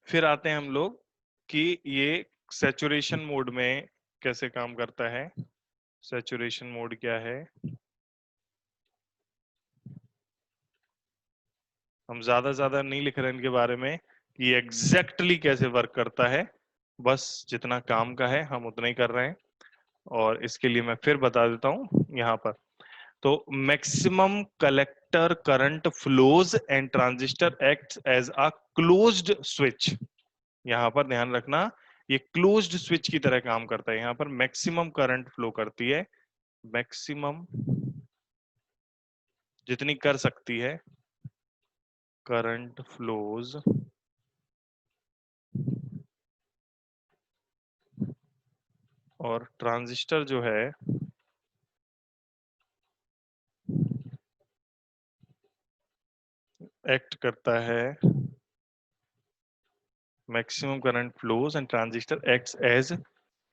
फिर आते हैं हम लोग कि ये सैचुरेशन मोड में कैसे काम करता है। सैचुरेशन मोड क्या है, हम ज्यादा नहीं लिख रहे हैं इनके बारे में कि एग्जैक्टली कैसे वर्क करता है, बस जितना काम का है हम उतना ही कर रहे हैं। और इसके लिए मैं फिर बता देता हूं यहाँ पर। तो maximum collector current flows and transistor acts as a closed switch. यहाँ पर ध्यान रखना, ये क्लोज्ड स्विच की तरह काम करता है। यहाँ पर मैक्सिमम करंट फ्लो करती है, मैक्सिमम जितनी कर सकती है करंट फ्लोज और ट्रांजिस्टर जो है एक्ट करता है, maximum current flows and transistor acts as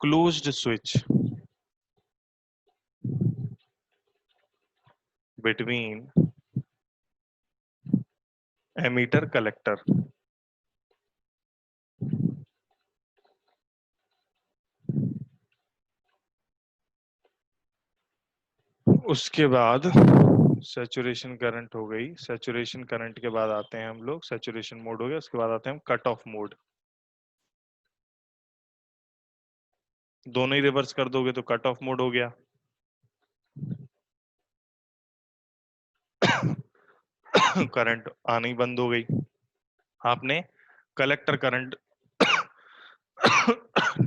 closed switch. between emitter collector. उसके बाद सैचुरेशन करंट हो गई। सैचुरेशन करंट के बाद आते हैं हम लोग, सैचुरेशन मोड हो गया, उसके बाद आते हैं हम कट ऑफ मोड। दोनों ही रिवर्स कर दोगे तो कट ऑफ मोड हो गया। करंट आनी बंद हो गई। आपने collector current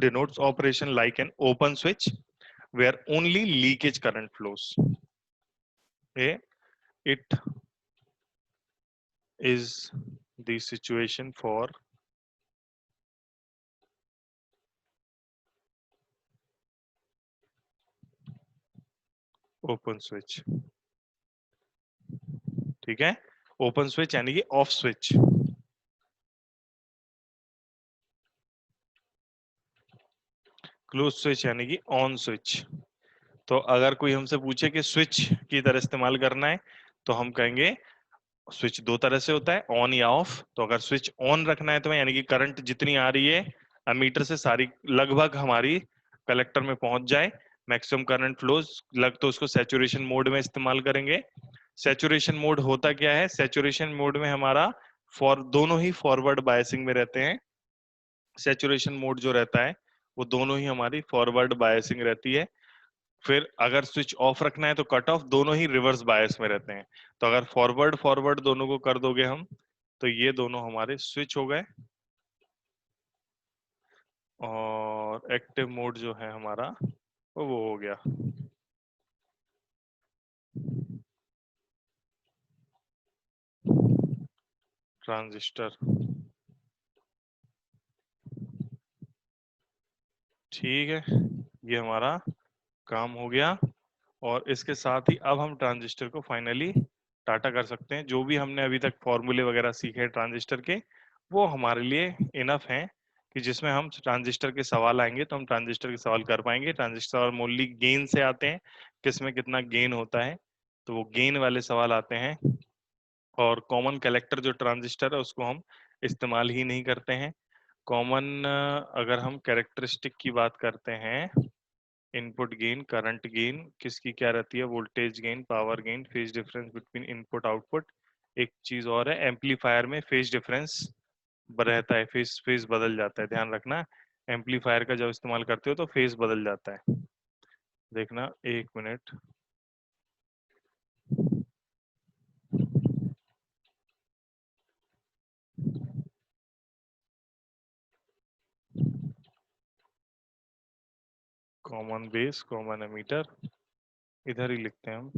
denotes operation like an open switch where only leakage current flows. It is the situation for open switch. ठीक है, ओपन स्विच यानी कि ऑफ स्विच। क्लोज स्विच यानी कि ऑन स्विच। तो अगर कोई हमसे पूछे कि स्विच की तरह इस्तेमाल करना है तो हम कहेंगे स्विच दो तरह से होता है, ऑन या ऑफ। तो अगर स्विच ऑन रखना है तो यानी कि करंट जितनी आ रही है एमीटर से सारी लगभग हमारी कलेक्टर में पहुंच जाए, मैक्सिमम करंट फ्लोज लग, तो उसको सैचुरेशन मोड में इस्तेमाल करेंगे। सैचुरेशन मोड होता क्या है? सैचुरेशन मोड में हमारा दोनों ही फॉरवर्ड बायसिंग में रहते हैं। सैचुरेशन मोड जो रहता है वो दोनों ही हमारी फॉरवर्ड बायसिंग रहती है। फिर अगर स्विच ऑफ रखना है तो कट ऑफ, दोनों ही रिवर्स बायस में रहते हैं। तो अगर फॉरवर्ड फॉरवर्ड दोनों को कर दोगे हम तो ये दोनों हमारे स्विच हो गए। और एक्टिव मोड जो है हमारा वो हो गया ट्रांजिस्टर। ठीक है, ये हमारा काम हो गया। और इसके साथ ही अब हम ट्रांजिस्टर को फाइनली टाटा कर सकते हैं। जो भी हमने अभी तक फॉर्मूले वगैरह सीखे ट्रांजिस्टर के, वो हमारे लिए इनफ हैं कि जिसमें हम ट्रांजिस्टर के सवाल आएंगे तो हम ट्रांजिस्टर के सवाल कर पाएंगे। ट्रांजिस्टर और मोनली गेन से आते हैं, किसमें कितना गेन होता है, तो वो गेन वाले सवाल आते हैं। और कॉमन कलेक्टर जो ट्रांजिस्टर है उसको हम इस्तेमाल ही नहीं करते हैं। कॉमन अगर हम कैरेक्टरिस्टिक की बात करते हैं, इनपुट गेन, करंट गेन, किसकी क्या रहती है, voltage gain, power gain, phase difference between input output. एक चीज और है, एम्पलीफायर में फेज डिफरेंस रहता है, फेज फेज बदल जाता है, ध्यान रखना। एम्पलीफायर का जब इस्तेमाल करते हो तो फेज बदल जाता है। देखना, एक minute. Common base, common ammeter, इधर ही लिखते हैं हम।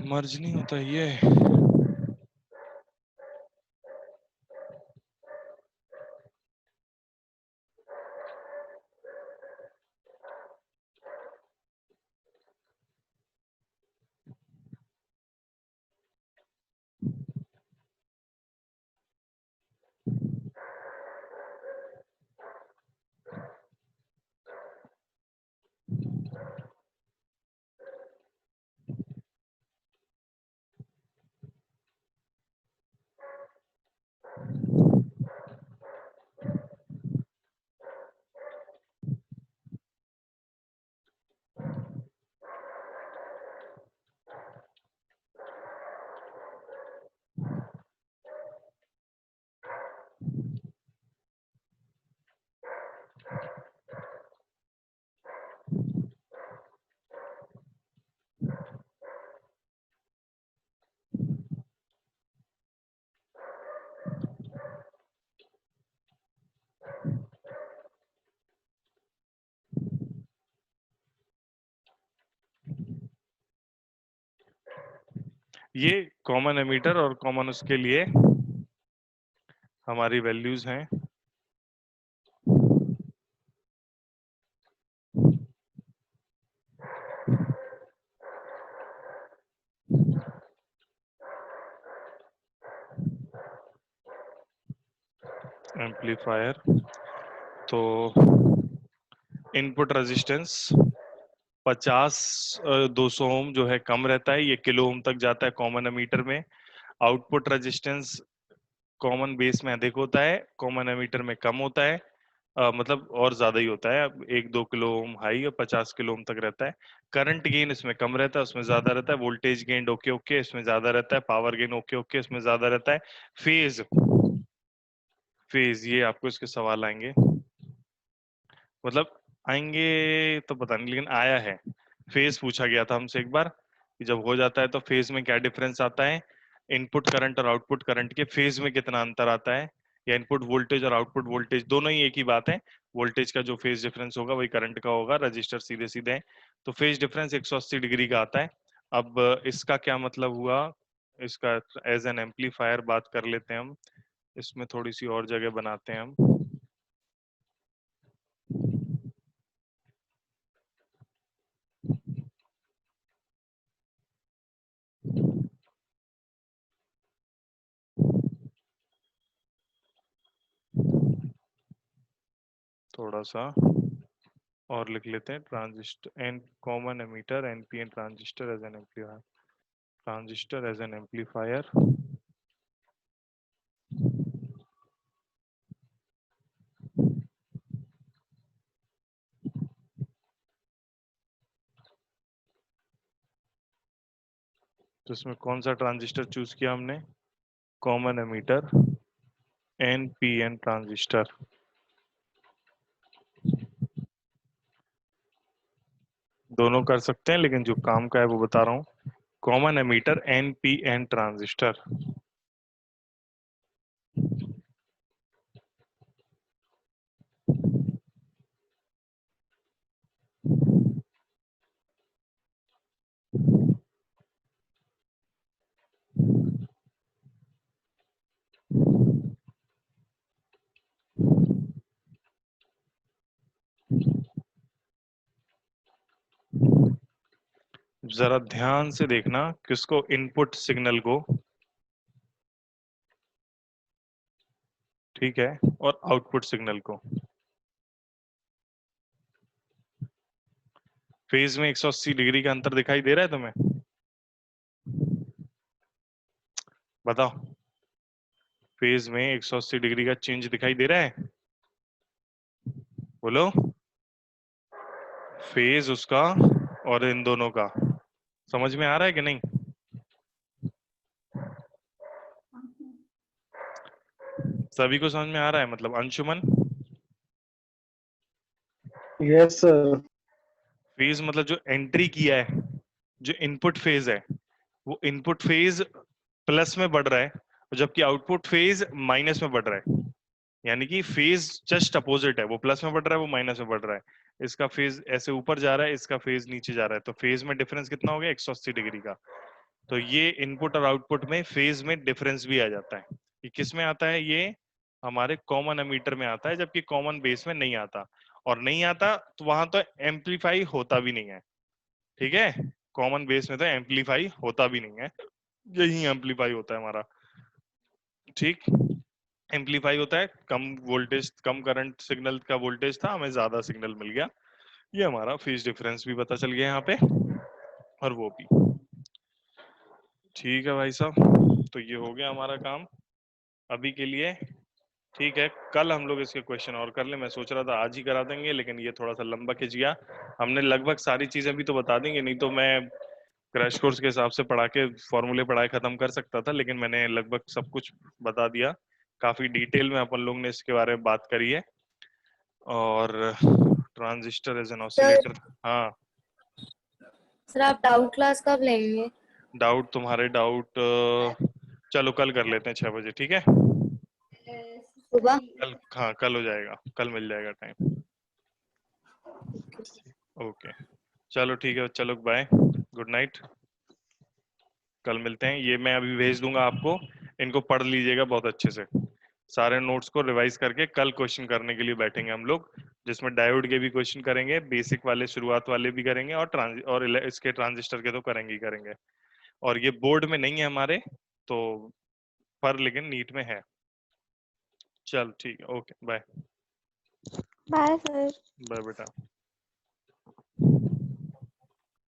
मर्ज नहीं होता ये। ये कॉमन एमीटर और कॉमन उसके लिए हमारी वैल्यूज हैं। एम्पलीफायर तो इनपुट रेजिस्टेंस 50 200 ओम जो है कम रहता है, ये किलो ओम तक जाता है कॉमन एमीटर में। आउटपुट रेजिस्टेंस कॉमन बेस में अधिक होता है, कॉमन एमीटर में कम होता है, मतलब और ज्यादा ही होता है, 1-2 किलो ओम हाई और 50 किलो ओम तक रहता है। करंट गेन इसमें कम रहता है, उसमें ज्यादा रहता है। वोल्टेज गेन ओके ओके इसमें ज्यादा रहता है। पावर गेन ओके ओके इसमें ज्यादा रहता है। फेज फेज ये आपको इसके सवाल आएंगे, मतलब आएंगे तो पता नहीं, लेकिन आया है। फेज पूछा गया था हमसे एक बार कि जब हो जाता है तो फेज में क्या डिफरेंस आता है, इनपुट करंट और आउटपुट करंट के फेज में कितना अंतर आता है, या इनपुट वोल्टेज और आउटपुट वोल्टेज दोनों ही एक ही बात है। वोल्टेज का जो फेज डिफरेंस होगा वही करंट का होगा, रजिस्टर सीधे सीधे है। तो फेज डिफरेंस 180 डिग्री का आता है। अब इसका क्या मतलब हुआ, इसका एज एन एम्पलीफायर बात कर लेते हैं हम। इसमें थोड़ी सी और जगह बनाते हैं हम। थोड़ा सा और लिख लेते हैं, transistor and common emitter NPN transistor as an amplifier, transistor as an amplifier. तो इसमें कौन सा ट्रांजिस्टर चूज किया हमने, कॉमन एमीटर एनपीएन ट्रांजिस्टर। दोनों कर सकते हैं, लेकिन जो काम का है वो बता रहा हूँ। Common emitter NPN transistor. जरा ध्यान से देखना, किसको, इनपुट सिग्नल को, ठीक है, और आउटपुट सिग्नल को। फेज में 180 डिग्री का अंतर दिखाई दे रहा है तुम्हें, बताओ। फेज में 180 डिग्री का चेंज दिखाई दे रहा है, बोलो। फेज उसका और इन दोनों का समझ में आ रहा है कि नहीं? सभी को समझ में आ रहा है, मतलब अंशुमन? Yes sir. फेज मतलब जो एंट्री किया है, जो इनपुट फेज है, वो इनपुट फेज प्लस में बढ़ रहा है, जबकि आउटपुट फेज माइनस में बढ़ रहा है। यानी कि फेज जस्ट अपोजिट है, वो प्लस में बढ़ रहा है, वो माइनस में बढ़ रहा है। इसका फेज ऐसे ऊपर जा रहा है, इसका फेज नीचे जा रहा है, तो फेज में डिफरेंस कितना हो गया, 180 डिग्री का। तो ये इनपुट और आउटपुट में फेज में डिफरेंस भी आ जाता है। ये किस में आता है, ये हमारे कॉमन एमीटर में आता है, जबकि कॉमन बेस में नहीं आता। और नहीं आता तो वहां तो एम्पलीफाई होता भी नहीं है, ठीक है। कॉमन बेस में तो एम्पलीफाई होता भी नहीं है, यही एम्पलीफाई होता है हमारा, ठीक। एम्पलीफाई होता है, कम वोल्टेज कम करंट सिग्नल का वोल्टेज था, हमें ज्यादा सिग्नल मिल गया। ये हमारा फेज डिफरेंस भी पता चल गया यहाँ पे, और वो भी ठीक है भाई साहब। तो ये हो गया हमारा काम अभी के लिए, ठीक है। कल हम लोग इसके क्वेश्चन और कर ले, मैं सोच रहा था आज ही करा देंगे, लेकिन ये थोड़ा सा लंबा खिंच गया। हमने लगभग सारी चीजें भी तो बता देंगे, नहीं तो मैं क्रैश कोर्स के हिसाब से पढ़ा के फॉर्मूले पढ़ाए खत्म कर सकता था, लेकिन मैंने लगभग सब कुछ बता दिया। काफी डिटेल में अपन लोग ने इसके बारे में बात करी है। और ट्रांजिस्टर एज एन ऑसिलेटर, हाँ। सर आप डाउट क्लास कब लेंगे? डाउट, तुम्हारे डाउट चलो कल कर लेते हैं 6 बजे, ठीक है। सुबह? कल, हाँ कल हो जाएगा, कल मिल जाएगा टाइम। ओके चलो ठीक है, चलो बाय, गुड नाइट। कल मिलते हैं। ये मैं अभी भेज दूंगा आपको, इनको पढ़ लीजिएगा बहुत अच्छे से। सारे नोट्स को रिवाइज करके कल क्वेश्चन करने के लिए बैठेंगे हम लोग, जिसमें डायोड के भी क्वेश्चन करेंगे, बेसिक वाले शुरुआत वाले भी करेंगे, और इसके ट्रांजिस्टर के तो करेंगे ही करेंगे। और ये बोर्ड में नहीं है हमारे तो, पर लेकिन नीट में है। चल ठीक है, okay bye. Bye sir. Bye बेटा।